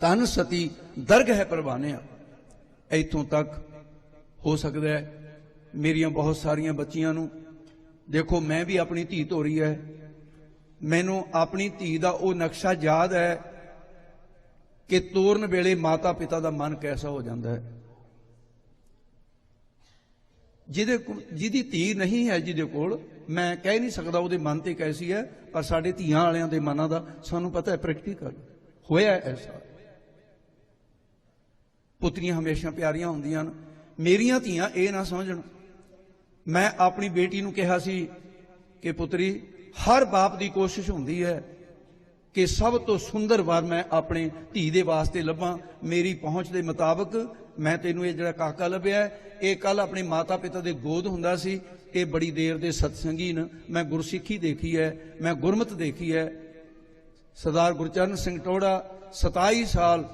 ਧੰਨ ਸਤੀ ਦਰਗ ਹੈ ਪ੍ਰਵਾਨਿਆ। ਇੱਥੋਂ ਤੱਕ ਹੋ ਸਕਦਾ ਹੈ ਮੇਰੀਆਂ ਬਹੁਤ ਸਾਰੀਆਂ ਬੱਚੀਆਂ ਨੂੰ, ਦੇਖੋ ਮੈਂ ਵੀ ਆਪਣੀ ਧੀ ਧੋਰੀ ਹੈ, ਮੈਨੂੰ ਆਪਣੀ ਧੀ ਦਾ ਉਹ ਨਕਸ਼ਾ ਯਾਦ ਹੈ ਕਿ ਤੋਰਨ ਵੇਲੇ ਮਾਤਾ ਪਿਤਾ ਦਾ ਮਨ ਕੈਸਾ ਹੋ ਜਾਂਦਾ ਹੈ। ਜਿਹਦੀ ਧੀ ਨਹੀਂ ਹੈ, ਜਿਹਦੇ ਕੋਲ, ਮੈਂ ਕਹਿ ਨਹੀਂ ਸਕਦਾ ਉਹਦੇ ਮਨ ਤੇ ਕੈਸੀ ਹੈ, ਪਰ ਸਾਡੇ ਧੀਆਂ ਵਾਲਿਆਂ ਦੇ ਮਨਾਂ ਦਾ ਸਾਨੂੰ ਪਤਾ ਹੈ, ਪ੍ਰੈਕਟੀਕਲ ਹੋਇਆ ਐਸਾ। ਪੁੱਤਰੀਆਂ ਹਮੇਸ਼ਾ ਪਿਆਰੀਆਂ ਹੁੰਦੀਆਂ ਨੇ। ਮੇਰੀਆਂ ਧੀਆਂ ਇਹ ਨਾ ਸਮਝਣ, ਮੈਂ ਆਪਣੀ ਬੇਟੀ ਨੂੰ ਕਿਹਾ ਸੀ ਕਿ ਪੁੱਤਰੀ, ਹਰ ਬਾਪ ਦੀ ਕੋਸ਼ਿਸ਼ ਹੁੰਦੀ ਹੈ ਕਿ ਸਭ ਤੋਂ ਸੁੰਦਰ ਵਰ ਮੈਂ ਆਪਣੇ ਧੀ ਦੇ ਵਾਸਤੇ ਲੱਭਾਂ। ਮੇਰੀ ਪਹੁੰਚ ਦੇ ਮੁਤਾਬਕ ਮੈਂ ਤੈਨੂੰ ਇਹ ਜਿਹੜਾ ਕਾਕਾ ਲੱਭਿਆ, ਇਹ ਕੱਲ ਆਪਣੇ ਮਾਤਾ ਪਿਤਾ ਦੇ ਗੋਦ ਹੁੰਦਾ ਸੀ। ਇਹ ਬੜੀ ਦੇਰ ਦੇ ਸਤਸੰਗੀ ਨੇ, ਮੈਂ ਗੁਰਸਿੱਖੀ ਦੇਖੀ ਹੈ, ਮੈਂ ਗੁਰਮਤ ਦੇਖੀ ਹੈ। ਸਰਦਾਰ ਗੁਰਚਰਨ ਸਿੰਘ ਟੋੜਾ 27 ਸਾਲ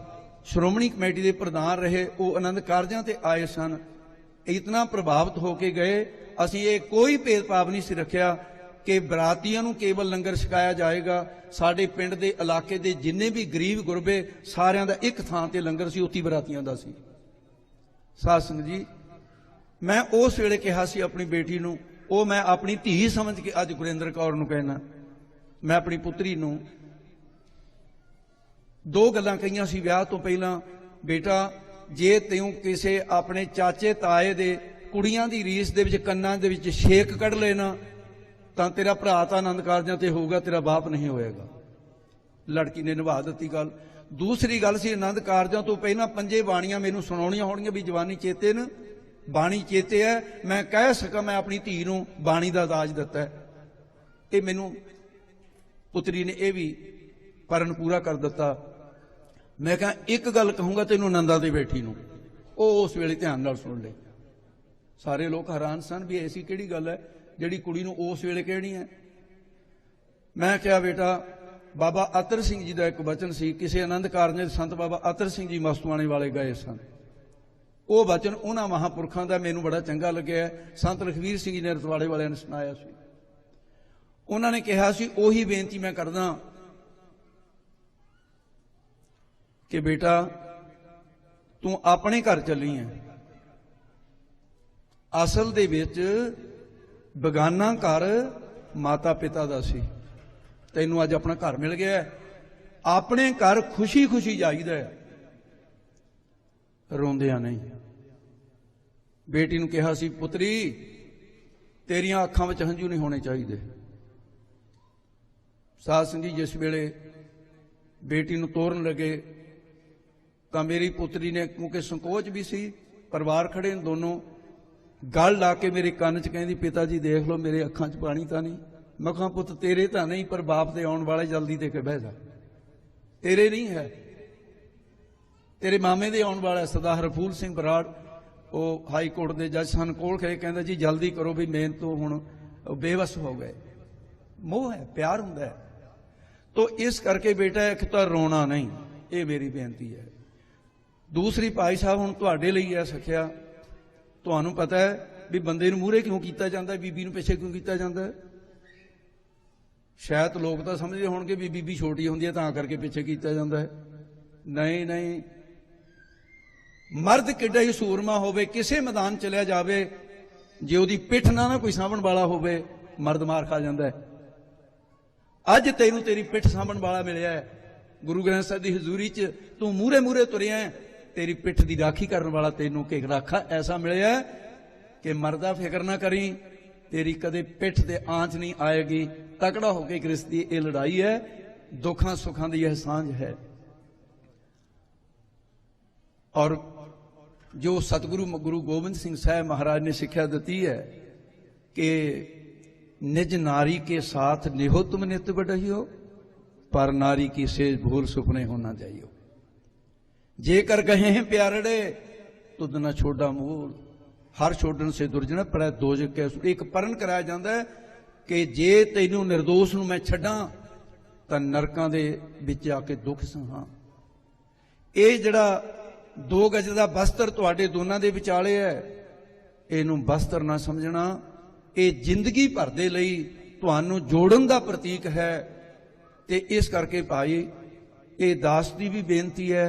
ਸ਼੍ਰੋਮਣੀ ਕਮੇਟੀ ਦੇ ਪ੍ਰਧਾਨ ਰਹੇ। ਉਹ ਆਨੰਦ ਕਾਰਜਾਂ ਤੇ ਆਏ ਸਨ, ਇਤਨਾ ਪ੍ਰਭਾਵਿਤ ਹੋ ਕੇ ਗਏ। ਅਸੀਂ ਇਹ ਕੋਈ ਭੇਦਭਾਵ ਨਹੀਂ ਸੀ ਰੱਖਿਆ ਕਿ ਬਰਾਤੀਆਂ ਨੂੰ ਕੇਵਲ ਲੰਗਰ ਛਕਾਇਆ ਜਾਏਗਾ। ਸਾਡੇ ਪਿੰਡ ਦੇ ਇਲਾਕੇ ਦੇ ਜਿੰਨੇ ਵੀ ਗਰੀਬ ਗੁਰਬੇ, ਸਾਰਿਆਂ ਦਾ ਇੱਕ ਥਾਂ ਤੇ ਲੰਗਰ ਸੀ, ਉੱਤੀ ਬਰਾਤੀਆਂ ਦਾ ਸੀ। ਸਾਧ ਸੰਗਤ ਜੀ, ਮੈਂ ਉਸ ਵੇਲੇ ਕਿਹਾ ਸੀ ਆਪਣੀ ਬੇਟੀ ਨੂੰ, ਉਹ ਮੈਂ ਆਪਣੀ ਧੀ ਸਮਝ ਕੇ ਅੱਜ ਗੁਰਿੰਦਰ ਕੌਰ ਨੂੰ ਕਹਿਣਾ, ਮੈਂ ਆਪਣੀ ਪੁੱਤਰੀ ਨੂੰ ਦੋ ਗੱਲਾਂ ਕਹੀਆਂ ਸੀ ਵਿਆਹ ਤੋਂ ਪਹਿਲਾਂ। ਬੇਟਾ, ਜੇ ਤੈਨੂੰ ਕਿਸੇ ਆਪਣੇ ਚਾਚੇ ਤਾਏ ਦੇ ਕੁੜੀਆਂ ਦੀ ਰੀਸ ਦੇ ਵਿੱਚ ਕੰਨਾਂ ਦੇ ਵਿੱਚ ਛੇਕ ਕੱਢ ਲੈਣਾ, ਤਾਂ ਤੇਰਾ ਭਰਾ ਤਾਂ ਆਨੰਦ ਕਾਰਜਾਂ ਤੇ ਹੋਊਗਾ, ਤੇਰਾ ਬਾਪ ਨਹੀਂ ਹੋਏਗਾ। ਲੜਕੀ ਨੇ ਨਿਭਾ ਦਿੱਤੀ ਗੱਲ। ਦੂਸਰੀ ਗੱਲ ਸੀ, ਆਨੰਦ ਕਾਰਜਾਂ ਤੋਂ ਪਹਿਲਾਂ 5 ਬਾਣੀਆਂ ਮੈਨੂੰ ਸੁਣਾਉਣੀਆਂ ਹੋਣਗੀਆਂ ਵੀ ਜਵਾਨੀ ਚੇਤੇ ਨੇ, ਬਾਣੀ ਚੇਤੇ ਹੈ, ਮੈਂ ਕਹਿ ਸਕਾਂ ਮੈਂ ਆਪਣੀ ਧੀ ਨੂੰ ਬਾਣੀ ਦਾ ਦਾਜ ਦਿੱਤਾ ਹੈ। ਇਹ ਮੈਨੂੰ ਪੁੱਤਰੀ ਨੇ ਇਹ ਵੀ ਪਰਨ ਪੂਰਾ ਕਰ ਦਿੱਤਾ। ਮੈਂ ਕਿਹਾ ਇੱਕ ਗੱਲ ਕਹੂੰਗਾ ਤੈਨੂੰ, ਨੰਦਾ ਤੇ ਬੈਠੀ ਨੂੰ, ਉਹ ਉਸ ਵੇਲੇ ਧਿਆਨ ਨਾਲ ਸੁਣ ਲੈ। ਸਾਰੇ ਲੋਕ ਹੈਰਾਨ ਸਨ ਵੀ ਐਸੀ ਕਿਹੜੀ ਗੱਲ ਹੈ ਜਿਹੜੀ ਕੁੜੀ ਨੂੰ ਉਸ ਵੇਲੇ ਕਹਿਣੀ ਹੈ। ਮੈਂ ਕਿਹਾ ਬੇਟਾ ਬਾਬਾ ਅਤਰ ਸਿੰਘ ਜੀ ਦਾ ਇੱਕ ਬਚਨ ਸੀ, ਕਿਸੇ ਆਨੰਦ ਕਾਰਜ ਦੇ ਸੰਤ ਬਾਬਾ ਅਤਰ ਸਿੰਘ ਜੀ ਮਸਤੂਆਣੇ ਵਾਲੇ ਗਏ ਸਨ। ਉਹ ਬਚਨ ਉਹਨਾਂ ਮਹਾਂਪੁਰਖਾਂ ਦਾ ਮੈਨੂੰ ਬੜਾ ਚੰਗਾ ਲੱਗਿਆ। ਸੰਤ ਲਖਵੀਰ ਸਿੰਘ ਜੀ ਨੇ ਰਤਵਾੜੇ ਵਾਲਿਆਂ ਨੇ ਸੁਣਾਇਆ ਸੀ। ਉਹਨਾਂ ਨੇ ਕਿਹਾ ਸੀ ਉਹੀ ਬੇਨਤੀ ਮੈਂ ਕਰਦਾ ਕਿ ਬੇਟਾ ਤੂੰ ਆਪਣੇ ਘਰ ਚੱਲੀ ਹੈ। ਅਸਲ ਦੇ ਵਿੱਚ ਬੇਗਾਨਾ ਘਰ ਮਾਤਾ ਪਿਤਾ ਦਾ ਸੀ, ਤੈਨੂੰ ਅੱਜ ਆਪਣਾ ਘਰ ਮਿਲ ਗਿਆ। ਆਪਣੇ ਘਰ ਖੁਸ਼ੀ ਖੁਸ਼ੀ ਜਾਈਦਾ, ਰੋਂਦਿਆਂ ਨਹੀਂ। ਬੇਟੀ ਨੂੰ ਕਿਹਾ ਸੀ ਪੁੱਤਰੀ ਤੇਰੀਆਂ ਅੱਖਾਂ ਵਿੱਚ ਹੰਝੂ ਨਹੀਂ ਹੋਣੇ ਚਾਹੀਦੇ। ਸਾਧ ਸੰਗਤ ਜੀ ਜਿਸ ਵੇਲੇ ਬੇਟੀ ਨੂੰ ਤੋਰਨ ਲੱਗੇ ਤਾਂ ਮੇਰੀ ਪੁੱਤਰੀ ਨੇ, ਕਿਉਂਕਿ ਸੰਕੋਚ ਵੀ ਸੀ, ਪਰਿਵਾਰ ਖੜੇ ਨੇ ਦੋਨੋਂ, ਗਲ ਲਾ ਕੇ ਮੇਰੇ ਕੰਨ 'ਚ ਕਹਿੰਦੀ ਪਿਤਾ ਜੀ ਦੇਖ ਲਓ ਮੇਰੇ ਅੱਖਾਂ 'ਚ ਪਾਣੀ ਤਾਂ ਨਹੀਂ। ਮੈਂ ਕਿਹਾ ਪੁੱਤ ਤੇਰੇ ਤਾਂ ਨਹੀਂ, ਪਰ ਬਾਪ ਦੇ ਆਉਣ ਵਾਲੇ ਜਲਦੀ ਦੇ ਕੇ ਬਹਿ ਜਾ। ਤੇਰੇ ਨਹੀਂ ਹੈ, ਤੇਰੇ ਮਾਮੇ ਦੇ ਆਉਣ ਵਾਲਾ ਸਰਦਾਰ ਹਰਫੂਲ ਸਿੰਘ ਬਰਾੜ, ਉਹ ਹਾਈ ਕੋਰਟ ਦੇ ਜੱਜ ਸਨ, ਕੋਲ ਖੜੇ ਕਹਿੰਦਾ ਜੀ ਜਲਦੀ ਕਰੋ ਵੀ ਮੇਨ ਤੋਂ ਹੁਣ ਬੇਵਸ ਹੋ ਗਏ। ਮੋਹ ਹੈ, ਪਿਆਰ ਹੁੰਦਾ ਹੈ। ਤੋ ਇਸ ਕਰਕੇ ਬੇਟਾ ਇੱਕ ਤਾਂ ਰੋਣਾ ਨਹੀਂ, ਇਹ ਮੇਰੀ ਬੇਨਤੀ ਹੈ। ਦੂਸਰੀ ਭਾਈ ਸਾਹਿਬ ਹੁਣ ਤੁਹਾਡੇ ਲਈ ਹੈ ਸਿੱਖਿਆ। ਤੁਹਾਨੂੰ ਪਤਾ ਹੈ ਵੀ ਬੰਦੇ ਨੂੰ ਮੂਹਰੇ ਕਿਉਂ ਕੀਤਾ ਜਾਂਦਾ, ਬੀਬੀ ਨੂੰ ਪਿੱਛੇ ਕਿਉਂ ਕੀਤਾ ਜਾਂਦਾ। ਸ਼ਾਇਦ ਲੋਕ ਤਾਂ ਸਮਝਦੇ ਹੋਣਗੇ ਵੀ ਬੀਬੀ ਛੋਟੀ ਹੁੰਦੀ ਹੈ ਤਾਂ ਕਰਕੇ ਪਿੱਛੇ ਕੀਤਾ ਜਾਂਦਾ ਹੈ। ਨਹੀਂ ਨਹੀਂ, ਮਰਦ ਕਿੱਡਾ ਹੀ ਸੂਰਮਾ ਹੋਵੇ, ਕਿਸੇ ਮੈਦਾਨ ਚਲਿਆ ਜਾਵੇ, ਜੇ ਉਹਦੀ ਪਿੱਠ ਨਾ ਕੋਈ ਸਾਂਭਣ ਵਾਲਾ ਹੋਵੇ, ਮਰਦ ਮਾਰ ਖਾ ਜਾਂਦਾ ਹੈ। ਅੱਜ ਤੈਨੂੰ ਤੇਰੀ ਪਿੱਠ ਸਾਂਭਣ ਵਾਲਾ ਮਿਲਿਆ ਹੈ। ਗੁਰੂ ਗ੍ਰੰਥ ਸਾਹਿਬ ਦੀ ਹਜ਼ੂਰੀ 'ਚ ਤੂੰ ਮੂਹਰੇ ਮੂਹਰੇ ਤੁਰਿਆ ਹੈ, ਤੇਰੀ ਪਿੱਠ ਦੀ ਰਾਖੀ ਕਰਨ ਵਾਲਾ ਤੈਨੂੰ ਕਿ ਰਾਖਾ ਐਸਾ ਮਿਲਿਆ ਕਿ ਮਰਦਾ ਫਿਕਰ ਨਾ ਕਰੀ, ਤੇਰੀ ਕਦੇ ਪਿੱਠ ਤੇ ਆਂਚ ਨਹੀਂ ਆਏਗੀ। ਤਕੜਾ ਹੋ ਕੇ ਕ੍ਰਿਸਤੀ ਇਹ ਲੜਾਈ ਹੈ, ਦੁੱਖਾਂ ਸੁੱਖਾਂ ਦੀ ਇਹ ਸਾਂਝ ਹੈ। ਔਰ ਜੋ ਸਤਿਗੁਰੂ ਗੁਰੂ ਗੋਬਿੰਦ ਸਿੰਘ ਸਾਹਿਬ ਮਹਾਰਾਜ ਨੇ ਸਿੱਖਿਆ ਦਿੱਤੀ ਹੈ ਕਿ ਨਿਜ ਨਾਰੀ ਕੇ ਸਾਥ ਨਿਹੋ ਤੁਮ ਨਿਤ ਬਢਈਓ, ਪਰ ਨਾਰੀ की सेज भूल सुपने होना चाहिए। जेकर कहे हैं प्यारड़े तुद न छोड़ा मूल, हर छोड़न से दुर्जन पड़े दोजक के। एक परन कराया जाता है कि जे तैनू निर्दोष नू मैं छड्डां तां नरकां दे विच आके दुख सहां। ਇਹ ਜਿਹੜਾ 2 गज ਦਾ ਬਸਤਰ ਤੁਹਾਡੇ ਦੋਨਾਂ ਦੇ ਵਿਚਾਲੇ ਹੈ, ਇਹਨੂੰ ਬਸਤਰ ਨਾ ਸਮਝਣਾ। ਇਹ ਜ਼ਿੰਦਗੀ ਭਰ ਦੇ ਲਈ ਤੁਹਾਨੂੰ ਜੋੜਨ ਦਾ ਪ੍ਰਤੀਕ ਹੈ। ਤੇ ਇਸ ਕਰਕੇ ਭਾਈ ਇਹ ਦਾਸ ਦੀ ਵੀ ਬੇਨਤੀ ਹੈ,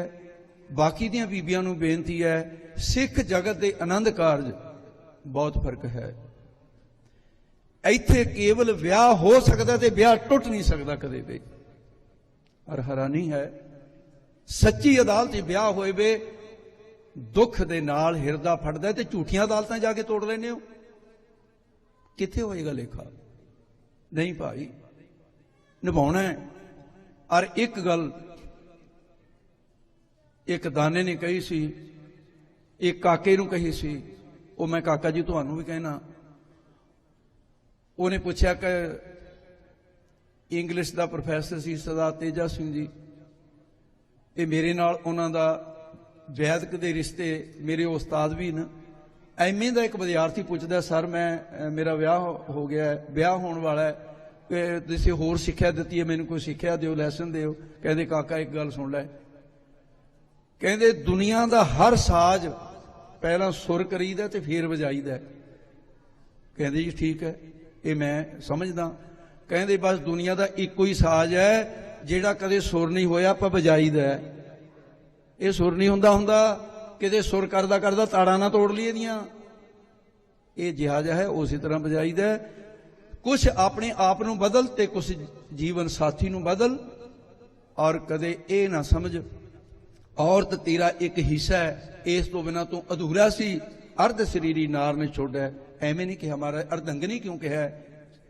ਬਾਕੀ ਦੀਆਂ ਬੀਬੀਆਂ ਨੂੰ ਬੇਨਤੀ ਹੈ। ਸਿੱਖ ਜਗਤ ਦੇ ਆਨੰਦ ਕਾਰਜ ਬਹੁਤ ਫਰਕ ਹੈ। ਇੱਥੇ ਕੇਵਲ ਵਿਆਹ ਹੋ ਸਕਦਾ ਤੇ ਵਿਆਹ ਟੁੱਟ ਨਹੀਂ ਸਕਦਾ ਕਦੇ ਵੀ। ਔਰ ਹੈਰਾਨੀ ਹੈ, ਸੱਚੀ ਅਦਾਲਤ 'ਚ ਵਿਆਹ ਹੋਏ ਵੇ ਦੁੱਖ ਦੇ ਨਾਲ ਹਿਰਦਾ ਫਟਦਾ ਤੇ ਝੂਠੀਆਂ ਅਦਾਲਤਾਂ ਜਾ ਕੇ ਤੋੜ ਲੈਂਦੇ ਹੋ। ਕਿੱਥੇ ਹੋਏਗਾ ਲੇਖਾ? ਨਹੀਂ ਭਾਈ, ਨਿਭਾਉਣਾ ਹੈ। ਔਰ ਇੱਕ ਗੱਲ ਇੱਕ ਦਾਨੇ ਨੇ ਕਹੀ ਸੀ, ਇੱਕ ਕਾਕੇ ਨੂੰ ਕਹੀ ਸੀ, ਉਹ ਮੈਂ ਕਾਕਾ ਜੀ ਤੁਹਾਨੂੰ ਵੀ ਕਹਿਣਾ। ਉਹਨੇ ਪੁੱਛਿਆ ਕਿ ਇੰਗਲਿਸ਼ ਦਾ ਪ੍ਰੋਫੈਸਰ ਸੀ ਸਰਦਾਰ ਤੇਜਾ ਸਿੰਘ ਜੀ, ਇਹ ਮੇਰੇ ਨਾਲ ਉਹਨਾਂ ਦਾ ਵੈਦਿਕ ਦੇ ਰਿਸ਼ਤੇ, ਮੇਰੇ ਉਸਤਾਦ ਵੀ ਨੇ। ਐਮਏ ਦਾ ਇੱਕ ਵਿਦਿਆਰਥੀ ਪੁੱਛਦਾ, ਸਰ ਮੇਰਾ ਵਿਆਹ ਹੋ ਗਿਆ, ਵਿਆਹ ਹੋਣ ਵਾਲਾ ਹੈ, ਤੁਸੀਂ ਹੋਰ ਸਿੱਖਿਆ ਦਿੱਤੀ ਹੈ, ਮੈਨੂੰ ਕੋਈ ਸਿੱਖਿਆ ਦਿਓ, ਲੈਸਨ ਦਿਓ। ਕਹਿੰਦੇ ਕਾਕਾ ਇੱਕ ਗੱਲ ਸੁਣ ਲੈ, ਕਹਿੰਦੇ ਦੁਨੀਆ ਦਾ ਹਰ ਸਾਜ਼ ਪਹਿਲਾਂ ਸੁਰ ਕਰੀਦਾ ਤੇ ਫੇਰ ਵਜਾਈਦਾ। ਕਹਿੰਦੇ ਜੀ ਠੀਕ ਹੈ, ਇਹ ਮੈਂ ਸਮਝਦਾ। ਕਹਿੰਦੇ ਬਸ ਦੁਨੀਆ ਦਾ ਇੱਕੋ ਹੀ ਸਾਜ਼ ਹੈ ਜਿਹੜਾ ਕਦੇ ਸੁਰ ਨਹੀਂ ਹੋਇਆ, ਆਪਾਂ ਵਜਾਈਦਾ। ਇਹ ਸੁਰ ਨਹੀਂ ਹੁੰਦਾ ਕਿਤੇ ਸੁਰ ਕਰਦਾ ਕਰਦਾ ਤਾੜਾਂ ਨਾ ਤੋੜ ਲਈ ਇਹਦੀਆਂ। ਇਹ ਜਿਹਾ ਜਿਹਾ ਹੈ ਉਸੇ ਤਰ੍ਹਾਂ ਵਜਾਈਦਾ। ਕੁਛ ਆਪਣੇ ਆਪ ਨੂੰ ਬਦਲ ਤੇ ਕੁਛ ਜੀਵਨ ਸਾਥੀ ਨੂੰ ਬਦਲ। ਔਰ ਕਦੇ ਇਹ ਨਾ ਸਮਝ ਔਰਤ ਤੇਰਾ ਇੱਕ ਹਿੱਸਾ ਹੈ, ਇਸ ਤੋਂ ਬਿਨਾਂ ਤੂੰ ਅਧੂਰਾ ਸੀ। ਅਰਧ ਸਰੀਰੀ ਨਾਰ ਨੇ ਛੋੜਿਆ। ਐਵੇਂ ਨਹੀਂ ਕਿਹਾ ਮਹਾਰਾਜ, ਅਰਧੰਗਨੀ ਕਿਉਂ ਕਿਹਾ?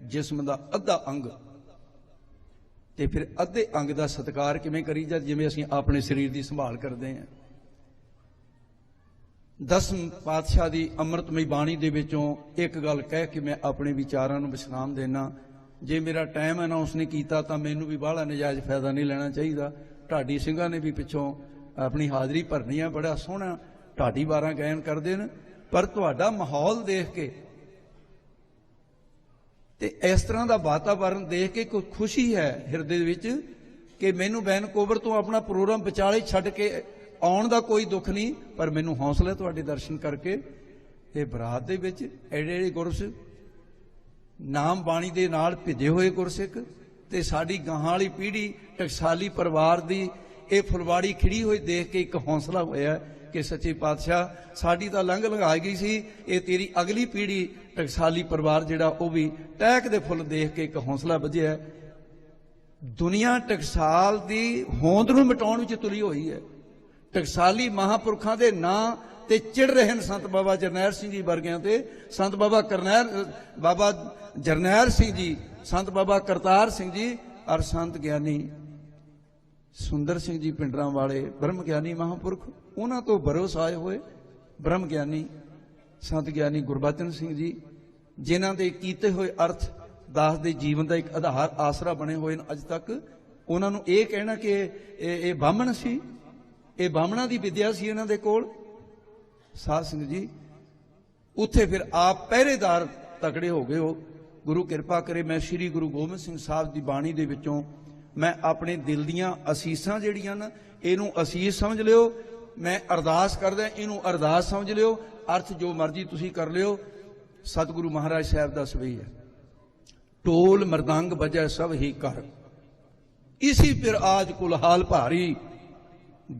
ਜਿਸਮ ਦਾ ਅੱਧਾ ਅੰਗ। ਤੇ ਫਿਰ ਅੱਧੇ ਅੰਗ ਦਾ ਸਤਿਕਾਰ ਕਿਵੇਂ ਕਰੀਦਾ? ਜਿਵੇਂ ਅਸੀਂ ਆਪਣੇ ਸਰੀਰ ਦੀ ਸੰਭਾਲ ਕਰਦੇ ਹਾਂ। 10 ਪਾਤਸ਼ਾਹ ਦੀ ਅੰਮ੍ਰਿਤਮਈ ਬਾਣੀ ਦੇ ਵਿੱਚੋਂ ਇੱਕ ਗੱਲ ਕਹਿ ਕੇ ਮੈਂ ਆਪਣੇ ਵਿਚਾਰਾਂ ਨੂੰ ਵਿਸ਼ਰਾਮ ਦੇਣਾ। ਜੇ ਮੇਰਾ ਟਾਈਮ ਅਨਾਉਂਸ ਨਹੀਂ ਕੀਤਾ ਤਾਂ ਮੈਨੂੰ ਵੀ ਬਾਹਲਾ ਨਜਾਇਜ਼ ਫਾਇਦਾ ਨਹੀਂ ਲੈਣਾ ਚਾਹੀਦਾ। ਢਾਡੀ ਸਿੰਘਾਂ ਨੇ ਵੀ ਪਿੱਛੋਂ ਆਪਣੀ ਹਾਜ਼ਰੀ ਭਰਨੀ ਆ। ਬੜਾ ਸੋਹਣਾ ਢਾਡੀ 12 ਗਾਇਨ ਕਰਦੇ ਨੇ, ਪਰ ਤੁਹਾਡਾ ਮਾਹੌਲ ਦੇਖ ਕੇ ਤੇ ਇਸ ਤਰ੍ਹਾਂ ਦਾ ਵਾਤਾਵਰਨ ਦੇਖ ਕੇ ਕੋਈ ਖੁਸ਼ੀ ਹੈ ਹਿਰਦੇ ਵਿੱਚ ਕਿ ਮੈਨੂੰ ਵੈਨਕੂਵਰ ਤੋਂ ਆਪਣਾ ਪ੍ਰੋਗਰਾਮ ਵਿਚਾਲੇ ਛੱਡ ਕੇ ਆਉਣ ਦਾ ਕੋਈ ਦੁੱਖ ਨਹੀਂ, ਪਰ ਮੈਨੂੰ ਹੌਸਲਾ ਤੁਹਾਡੇ ਦਰਸ਼ਨ ਕਰਕੇ। ਇਹ ਬਰਾਤ ਦੇ ਵਿੱਚ ਐਡੇ ਗੁਰਸਿੱਖ, ਨਾਮ ਬਾਣੀ ਦੇ ਨਾਲ ਭਿੱਜੇ ਹੋਏ ਗੁਰਸਿੱਖ, ਤੇ ਸਾਡੀ ਗਾਹਾਂ ਵਾਲੀ ਪੀੜ੍ਹੀ ਟਕਸਾਲੀ ਪਰਿਵਾਰ ਦੀ ਇਹ ਫੁਲਵਾੜੀ ਖਿੜੀ ਹੋਈ ਦੇਖ ਕੇ ਇੱਕ ਹੌਸਲਾ ਹੋਇਆ ਕਿ ਸੱਚੇ ਪਾਤਸ਼ਾਹ ਸਾਡੀ ਤਾਂ ਲੰਘ ਲੰਘਾ ਗਈ ਸੀ, ਇਹ ਤੇਰੀ ਅਗਲੀ ਪੀੜ੍ਹੀ ਟਕਸਾਲੀ ਪਰਿਵਾਰ ਜਿਹੜਾ ਉਹ ਵੀ ਟਹਿਕ ਦੇ ਫੁੱਲ ਦੇਖ ਕੇ ਇੱਕ ਹੌਸਲਾ ਵੱਜਿਆ। ਦੁਨੀਆ ਟਕਸਾਲ ਦੀ ਹੋਂਦ ਨੂੰ ਮਿਟਾਉਣ ਵਿੱਚ ਤੁਲੀ ਹੋਈ ਹੈ। ਟਕਸਾਲੀ ਮਹਾਂਪੁਰਖਾਂ ਦੇ ਨਾਂ ਤੇ ਚਿੜ ਰਹੇ ਹਨ ਸੰਤ ਬਾਬਾ ਜਰਨੈਲ ਸਿੰਘ ਜੀ ਵਰਗਿਆਂ ਤੇ, ਸੰਤ ਬਾਬਾ ਜਰਨੈਲ ਸਿੰਘ ਜੀ, ਸੰਤ ਬਾਬਾ ਕਰਤਾਰ ਸਿੰਘ ਜੀ ਔਰ ਸੰਤ ਗਿਆਨੀ ਸੁੰਦਰ ਸਿੰਘ ਜੀ ਪਿੰਡਰਾਂ ਵਾਲੇ ਬ੍ਰਹਮ ਗਿਆਨੀ ਮਹਾਂਪੁਰਖ, ਉਹਨਾਂ ਤੋਂ ਬਰੋਸ ਆਏ ਹੋਏ ਬ੍ਰਹਮ ਗਿਆਨੀ ਸੰਤ ਗਿਆਨੀ ਗੁਰਬਚਨ ਸਿੰਘ ਜੀ, ਜਿਨ੍ਹਾਂ ਦੇ ਕੀਤੇ ਹੋਏ ਅਰਥ ਦਾਸ ਦੇ ਜੀਵਨ ਦਾ ਇੱਕ ਆਧਾਰ ਆਸਰਾ ਬਣੇ ਹੋਏ ਨੇ ਅੱਜ ਤੱਕ। ਉਹਨਾਂ ਨੂੰ ਇਹ ਕਹਿਣਾ ਕਿ ਇਹ ਬਾਹਮਣ ਸੀ, ਇਹ ਬਾਹਮਣਾਂ ਦੀ ਵਿਦਿਆ ਸੀ ਇਹਨਾਂ ਦੇ ਕੋਲ। ਸਾਧ ਸਿੰਘ ਜੀ ਉੱਥੇ ਫਿਰ ਆਪ ਪਹਿਰੇਦਾਰ ਤਕੜੇ ਹੋ ਗਏ। ਉਹ ਗੁਰੂ ਕਿਰਪਾ ਕਰੇ, ਮੈਂ ਸ੍ਰੀ ਗੁਰੂ ਗੋਬਿੰਦ ਸਿੰਘ ਸਾਹਿਬ ਦੀ ਬਾਣੀ ਦੇ ਵਿੱਚੋਂ ਮੈਂ ਆਪਣੇ ਦਿਲ ਦੀਆਂ ਅਸੀਸਾਂ ਜਿਹੜੀਆਂ ਨਾ, ਇਹਨੂੰ ਅਸੀਸ ਸਮਝ ਲਿਓ, ਮੈਂ ਅਰਦਾਸ ਕਰਦਾ ਇਹਨੂੰ ਅਰਦਾਸ ਸਮਝ ਲਿਓ, ਅਰਥ ਜੋ ਮਰਜ਼ੀ ਤੁਸੀਂ ਕਰ ਲਿਓ। ਸਤਿਗੁਰੂ ਮਹਾਰਾਜ ਸਾਹਿਬ ਦਾ ਸਵਈ ਹੈ, ਢੋਲ ਮਰਦੰਗ ਬਜੈ ਸਭ ਹੀ ਕਰ, ਇਸੀ ਫਿਰ ਆਜ ਕੁਲਹਾਲ ਭਾਰੀ,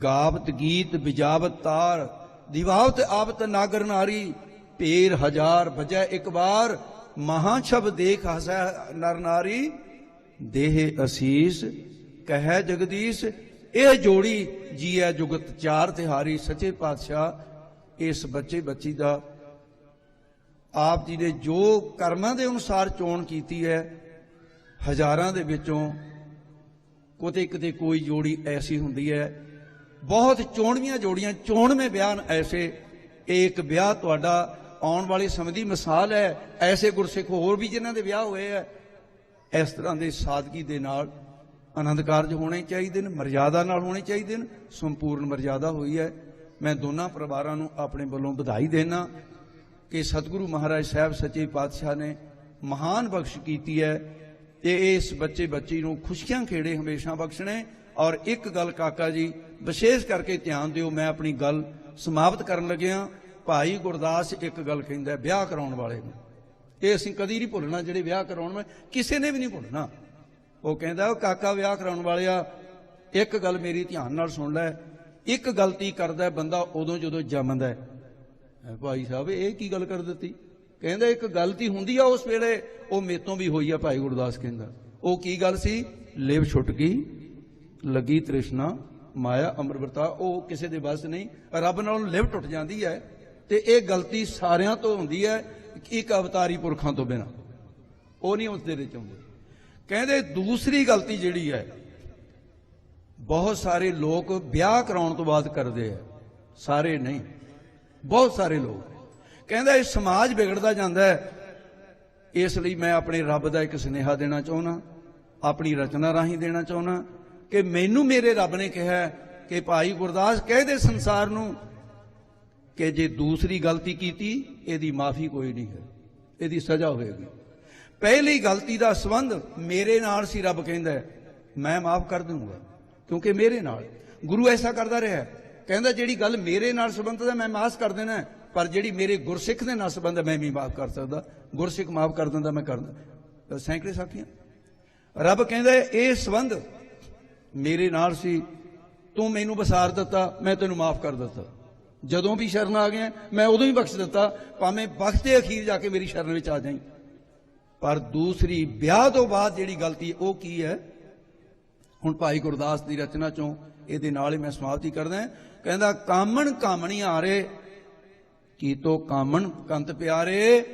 ਗਾਵਤ ਗੀਤ ਬਿਜਾਵਤ ਤਾਰ, ਦਿਵਾਵਤ ਆਵਤ ਨਾਗਰ ਨਾਰੀ, ਢੇਰ ਹਜ਼ਾਰ ਬਜੈ ਇੱਕ ਵਾਰ, ਮਹਾਂ ਛਬ ਦੇਖ ਹਸੈ ਨਰ ਨਾਰੀ, ਦੇਹ ਅਸੀਸ ਕਹਿ ਜਗਦੀਸ਼, ਇਹ ਜੋੜੀ ਜੀਐ ਜੁਗਤ ਚਾਰ ਤਿਹਾਰੀ। ਸੱਚੇ ਪਾਤਸ਼ਾਹ ਇਸ ਬੱਚੇ ਬੱਚੀ ਦਾ ਆਪ ਜੀ ਨੇ ਜੋ ਕਰਮਾਂ ਦੇ ਅਨੁਸਾਰ ਚੋਣ ਕੀਤੀ ਹੈ, ਹਜ਼ਾਰਾਂ ਦੇ ਵਿੱਚੋਂ ਕਿਤੇ ਕਿਤੇ ਕੋਈ ਜੋੜੀ ਐਸੀ ਹੁੰਦੀ ਹੈ, ਬਹੁਤ ਚੋਣਵੀਆਂ ਜੋੜੀਆਂ, 94 ਬਿਆਨ ਐਸੇ। ਇੱਕ ਵਿਆਹ ਤੁਹਾਡਾ ਆਉਣ ਵਾਲੇ ਸਮੇਂ ਦੀ ਮਿਸਾਲ ਹੈ। ਐਸੇ ਗੁਰਸਿੱਖ ਹੋਰ ਵੀ ਜਿਨ੍ਹਾਂ ਦੇ ਵਿਆਹ ਹੋਏ ਹੈ, ਇਸ ਤਰ੍ਹਾਂ ਦੇ ਸਾਦਗੀ ਦੇ ਨਾਲ ਆਨੰਦ ਕਾਰਜ ਹੋਣੇ ਚਾਹੀਦੇ ਨੇ, ਮਰਜ਼ਾਦਾ ਨਾਲ ਹੋਣੇ ਚਾਹੀਦੇ ਨੇ। ਸੰਪੂਰਨ ਮਰਜ਼ਾਦਾ ਹੋਈ ਹੈ। ਮੈਂ ਦੋਨਾਂ ਪਰਿਵਾਰਾਂ ਨੂੰ ਆਪਣੇ ਵੱਲੋਂ ਵਧਾਈ ਦੇਣਾ ਕਿ ਸਤਿਗੁਰੂ ਮਹਾਰਾਜ ਸਾਹਿਬ ਸੱਚੇ ਪਾਤਸ਼ਾਹ ਨੇ ਮਹਾਨ ਬਖਸ਼ ਕੀਤੀ ਹੈ ਤੇ ਇਸ ਬੱਚੇ ਬੱਚੀ ਨੂੰ ਖੁਸ਼ੀਆਂ ਖੇੜੇ ਹਮੇਸ਼ਾ ਬਖਸ਼ਣੇ। ਔਰ ਇੱਕ ਗੱਲ ਕਾਕਾ ਜੀ ਵਿਸ਼ੇਸ਼ ਕਰਕੇ ਧਿਆਨ ਦਿਓ, ਮੈਂ ਆਪਣੀ ਗੱਲ ਸਮਾਪਤ ਕਰਨ ਲੱਗਿਆ। ਭਾਈ ਗੁਰਦਾਸ ਇੱਕ ਗੱਲ ਕਹਿੰਦਾ ਵਿਆਹ ਕਰਾਉਣ ਵਾਲੇ ਨੂੰ, ਇਹ ਅਸੀਂ ਕਦੀ ਨਹੀਂ ਭੁੱਲਣਾ, ਜਿਹੜੇ ਵਿਆਹ ਕਰਾਉਣ ਵਾਲੇ ਕਿਸੇ ਨੇ ਵੀ ਨਹੀਂ ਭੁੱਲਣਾ। ਉਹ ਕਹਿੰਦਾ ਉਹ ਕਾਕਾ ਵਿਆਹ ਕਰਾਉਣ ਵਾਲਿਆ, ਇੱਕ ਗੱਲ ਮੇਰੀ ਧਿਆਨ ਨਾਲ ਸੁਣ ਲੈ, ਇੱਕ ਗਲਤੀ ਕਰਦਾ ਬੰਦਾ ਉਦੋਂ ਜਦੋਂ ਜੰਮਦਾ ਹੈ। ਭਾਈ ਸਾਹਿਬ ਇਹ ਕੀ ਗੱਲ ਕਰ ਦਿੱਤੀ? ਕਹਿੰਦਾ ਇੱਕ ਗਲਤੀ ਹੁੰਦੀ ਆ ਉਸ ਵੇਲੇ, ਉਹ ਮੇਤੋਂ ਵੀ ਹੋਈ ਆ। ਭਾਈ ਗੁਰਦਾਸ ਕਹਿੰਦਾ ਉਹ ਕੀ ਗੱਲ ਸੀ? ਲਿਵ ਛੁੱਟ ਗਈ, ਲੱਗੀ ਤ੍ਰਿਸ਼ਨਾ, ਮਾਇਆ ਅਮਰ ਵਰਤਾ। ਉਹ ਕਿਸੇ ਦੇ ਵੱਸ ਨਹੀਂ, ਰੱਬ ਨਾਲੋਂ ਲਿਵ ਟੁੱਟ ਜਾਂਦੀ ਹੈ। ਤੇ ਇਹ ਗਲਤੀ ਸਾਰਿਆਂ ਤੋਂ ਹੁੰਦੀ ਹੈ, ਇੱਕ ਅਵਤਾਰੀ ਪੁਰਖਾਂ ਤੋਂ ਬਿਨਾਂ ਉਹ ਨਹੀਂ ਉਸ ਦੇ ਵਿੱਚ ਆਉਂਦੇ। ਕਹਿੰਦੇ ਦੂਸਰੀ ਗਲਤੀ ਜਿਹੜੀ ਹੈ, ਬਹੁਤ ਸਾਰੇ ਲੋਕ ਵਿਆਹ ਕਰਾਉਣ ਤੋਂ ਬਾਅਦ ਕਰਦੇ ਆ, ਸਾਰੇ ਨਹੀਂ, ਬਹੁਤ ਸਾਰੇ ਲੋਕ। ਕਹਿੰਦਾ ਇਹ ਸਮਾਜ ਵਿਗੜਦਾ ਜਾਂਦਾ ਹੈ। ਇਸ ਲਈ ਮੈਂ ਆਪਣੇ ਰੱਬ ਦਾ ਇੱਕ ਸੁਨੇਹਾ ਦੇਣਾ ਚਾਹੁੰਦਾ, ਆਪਣੀ ਰਚਨਾ ਰਾਹੀਂ ਦੇਣਾ ਚਾਹੁੰਦਾ ਕਿ ਮੈਨੂੰ ਮੇਰੇ ਰੱਬ ਨੇ ਕਿਹਾ ਕਿ ਭਾਈ ਗੁਰਦਾਸ ਕਹਿ ਦੇ ਸੰਸਾਰ ਨੂੰ ਕਿ ਜੇ ਦੂਸਰੀ ਗਲਤੀ ਕੀਤੀ ਇਹਦੀ ਮਾਫੀ ਕੋਈ ਨਹੀਂ ਹੈ, ਇਹਦੀ ਸਜ਼ਾ ਹੋਏਗੀ। ਪਹਿਲੀ ਗਲਤੀ ਦਾ ਸੰਬੰਧ ਮੇਰੇ ਨਾਲ ਸੀ, ਰੱਬ ਕਹਿੰਦਾ ਮੈਂ ਮਾਫ ਕਰ ਦੂੰਗਾ ਕਿਉਂਕਿ ਮੇਰੇ ਨਾਲ। ਗੁਰੂ ਐਸਾ ਕਰਦਾ ਰਿਹਾ, ਕਹਿੰਦਾ ਜਿਹੜੀ ਗੱਲ ਮੇਰੇ ਨਾਲ ਸੰਬੰਧਿਤ ਹੈ ਮੈਂ ਮਾਫ ਕਰ ਦੇਣਾ, ਪਰ ਜਿਹੜੀ ਮੇਰੇ ਗੁਰਸਿੱਖ ਦੇ ਨਾਲ ਸੰਬੰਧ ਹੈ ਮੈਂ ਵੀ ਮਾਫ ਕਰ ਸਕਦਾ। ਗੁਰਸਿੱਖ ਮਾਫ ਕਰ ਦਿੰਦਾ, ਮੈਂ ਕਰਦਾ। ਸੈਂਕੜੇ ਸਾਖੀਆਂ ਰੱਬ ਕਹਿੰਦਾ ਇਹ ਸੰਬੰਧ ਮੇਰੇ ਨਾਲ ਸੀ, ਤੂੰ ਮੈਨੂੰ ਵਿਸਾਰ ਦਿੱਤਾ, ਮੈਂ ਤੈਨੂੰ ਮਾਫ ਕਰ ਦਿੱਤਾ। ਜਦੋਂ ਵੀ ਸ਼ਰਨ ਆ ਗਿਆ ਮੈਂ ਉਦੋਂ ਹੀ ਬਖਸ਼ ਦਿੱਤਾ, ਭਾਵੇਂ ਵਕਤ ਦੇ ਅਖੀਰ ਜਾ ਕੇ ਮੇਰੀ ਸ਼ਰਨ ਵਿੱਚ ਆ ਜਾਈਂ। ਪਰ ਦੂਸਰੀ ਵਿਆਹ ਤੋਂ ਬਾਅਦ ਜਿਹੜੀ ਗਲਤੀ ਉਹ ਕੀ ਹੈ? ਹੁਣ ਭਾਈ ਗੁਰਦਾਸ ਦੀ ਰਚਨਾ ਚੋਂ ਇਹਦੇ ਨਾਲ ਹੀ ਮੈਂ ਸਮਾਪਤੀ ਕਰਦਾ। ਕਹਿੰਦਾ ਕਾਮਣ ਕਾਮਣੀ ਆਰੇ, ਕੀਤੋ ਕਾਮਣ ਕੰਤ ਪਿਆਰੇ,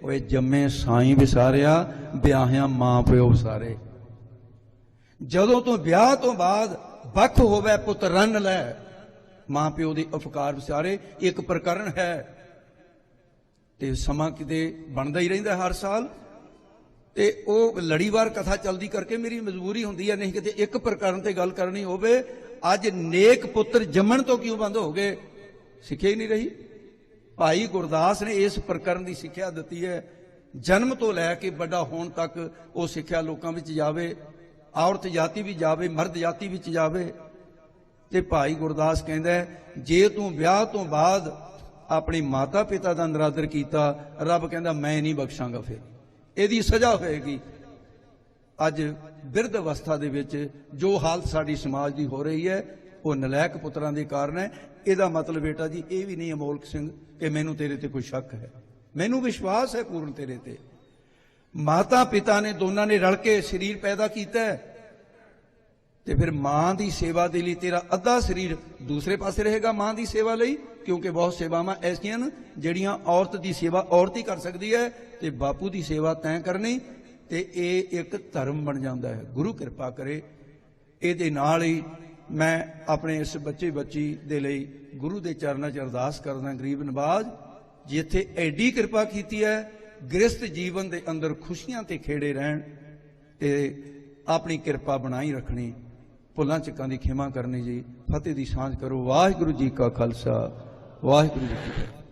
ਓਏ ਜੰਮੇ ਸਾਈਂ ਵਿਸਾਰਿਆ, ਵਿਆਹਿਆ ਮਾਂ ਪਿਓ ਵਿਸਾਰੇ। ਜਦੋਂ ਤੋਂ ਵਿਆਹ ਤੋਂ ਬਾਅਦ ਵੱਖ ਹੋਵੇ ਪੁੱਤ ਰੰਨ ਲੈ, ਮਾਂ ਪਿਓ ਦੇ ਉਪਕਾਰ ਵਿਸਾਰੇ। ਇੱਕ ਪ੍ਰਕਰਨ ਹੈ ਤੇ ਸਮਾਂ ਕਿਤੇ ਬਣਦਾ ਹੀ ਰਹਿੰਦਾ ਹਰ ਸਾਲ, ਤੇ ਉਹ ਲੜੀਵਾਰ ਕਥਾ ਚਲਦੀ ਕਰਕੇ ਮੇਰੀ ਮਜਬੂਰੀ ਹੁੰਦੀ ਹੈ, ਨਹੀਂ ਕਿਤੇ ਇੱਕ ਪ੍ਰਕਰਨ ਤੇ ਗੱਲ ਕਰਨੀ ਹੋਵੇ। ਅੱਜ ਨੇਕ ਪੁੱਤਰ ਜੰਮਣ ਤੋਂ ਕਿਉਂ ਬੰਦ ਹੋ ਗਏ? ਸਿੱਖਿਆ ਹੀ ਨਹੀਂ ਰਹੀ। ਭਾਈ ਗੁਰਦਾਸ ਨੇ ਇਸ ਪ੍ਰਕਰਨ ਦੀ ਸਿੱਖਿਆ ਦਿੱਤੀ ਹੈ, ਜਨਮ ਤੋਂ ਲੈ ਕੇ ਵੱਡਾ ਹੋਣ ਤੱਕ ਉਹ ਸਿੱਖਿਆ ਲੋਕਾਂ ਵਿੱਚ ਜਾਵੇ, ਔਰਤ ਜਾਤੀ ਵੀ ਜਾਵੇ, ਮਰਦ ਜਾਤੀ ਵਿੱਚ ਜਾਵੇ। ਤੇ ਭਾਈ ਗੁਰਦਾਸ ਕਹਿੰਦਾ ਜੇ ਤੂੰ ਵਿਆਹ ਤੋਂ ਬਾਅਦ ਆਪਣੀ ਮਾਤਾ ਪਿਤਾ ਦਾ ਨਿਰਾਦਰ ਕੀਤਾ, ਰੱਬ ਕਹਿੰਦਾ ਮੈਂ ਨਹੀਂ ਬਖਸ਼ਾਂਗਾ, ਫਿਰ ਇਹਦੀ ਸਜ਼ਾ ਹੋਏਗੀ। ਅੱਜ ਬਿਰਧ ਅਵਸਥਾ ਦੇ ਵਿੱਚ ਜੋ ਹਾਲਤ ਸਾਡੀ ਸਮਾਜ ਦੀ ਹੋ ਰਹੀ ਹੈ ਉਹ ਨਲਾਇਕ ਪੁੱਤਰਾਂ ਦੇ ਕਾਰਨ ਹੈ। ਇਹਦਾ ਮਤਲਬ ਬੇਟਾ ਜੀ ਇਹ ਵੀ ਨਹੀਂ ਅਮੋਲਕ ਸਿੰਘ ਕਿ ਮੈਨੂੰ ਤੇਰੇ ਤੇ ਕੋਈ ਸ਼ੱਕ ਹੈ, ਮੈਨੂੰ ਵਿਸ਼ਵਾਸ ਹੈ ਪੂਰਨ ਤੇਰੇ ਤੇ। ਮਾਤਾ ਪਿਤਾ ਨੇ ਦੋਨਾਂ ਨੇ ਰਲ ਕੇ ਸਰੀਰ ਪੈਦਾ ਕੀਤਾ ਤੇ ਫਿਰ ਮਾਂ ਦੀ ਸੇਵਾ ਦੇ ਲਈ ਤੇਰਾ ਅੱਧਾ ਸਰੀਰ ਦੂਸਰੇ ਪਾਸੇ ਰਹੇਗਾ ਮਾਂ ਦੀ ਸੇਵਾ ਲਈ, ਕਿਉਂਕਿ ਬਹੁਤ ਸੇਵਾਵਾਂ ਐਸੀਆਂ ਨੇ ਜਿਹੜੀਆਂ ਔਰਤ ਦੀ ਸੇਵਾ ਔਰਤ ਹੀ ਕਰ ਸਕਦੀ ਹੈ ਤੇ ਬਾਪੂ ਦੀ ਸੇਵਾ ਤੈਂ ਕਰਨੀ। ਤੇ ਇਹ ਇੱਕ ਧਰਮ ਬਣ ਜਾਂਦਾ ਹੈ। ਗੁਰੂ ਕਿਰਪਾ ਕਰੇ। ਇਹਦੇ ਨਾਲ ਹੀ ਮੈਂ ਆਪਣੇ ਇਸ ਬੱਚੀ ਦੇ ਲਈ ਗੁਰੂ ਦੇ ਚਰਨਾਂ 'ਚ ਅਰਦਾਸ ਕਰਦਾ, ਗਰੀਬ ਨਵਾਜ਼ ਜਿੱਥੇ ਐਡੀ ਕਿਰਪਾ ਕੀਤੀ ਹੈ, ਗ੍ਰਸਤ ਜੀਵਨ ਦੇ ਅੰਦਰ ਖੁਸ਼ੀਆਂ ਤੇ ਖੇੜੇ ਰਹਿਣ ਤੇ ਆਪਣੀ ਕਿਰਪਾ ਬਣਾਈ ਰੱਖਣੀ, ਭੁੱਲਾਂ ਚੁੱਕਾਂ ਦੀ ਖਿਮਾ ਕਰਨੀ ਜੀ। ਫਤਿਹ ਦੀ ਸਾਂਝ ਕਰੋ। ਵਾਹਿਗੁਰੂ ਜੀ ਕਾ ਖਾਲਸਾ, ਵਾਹਿਗੁਰੂ ਜੀ ਕੀ ਫਤਿਹ।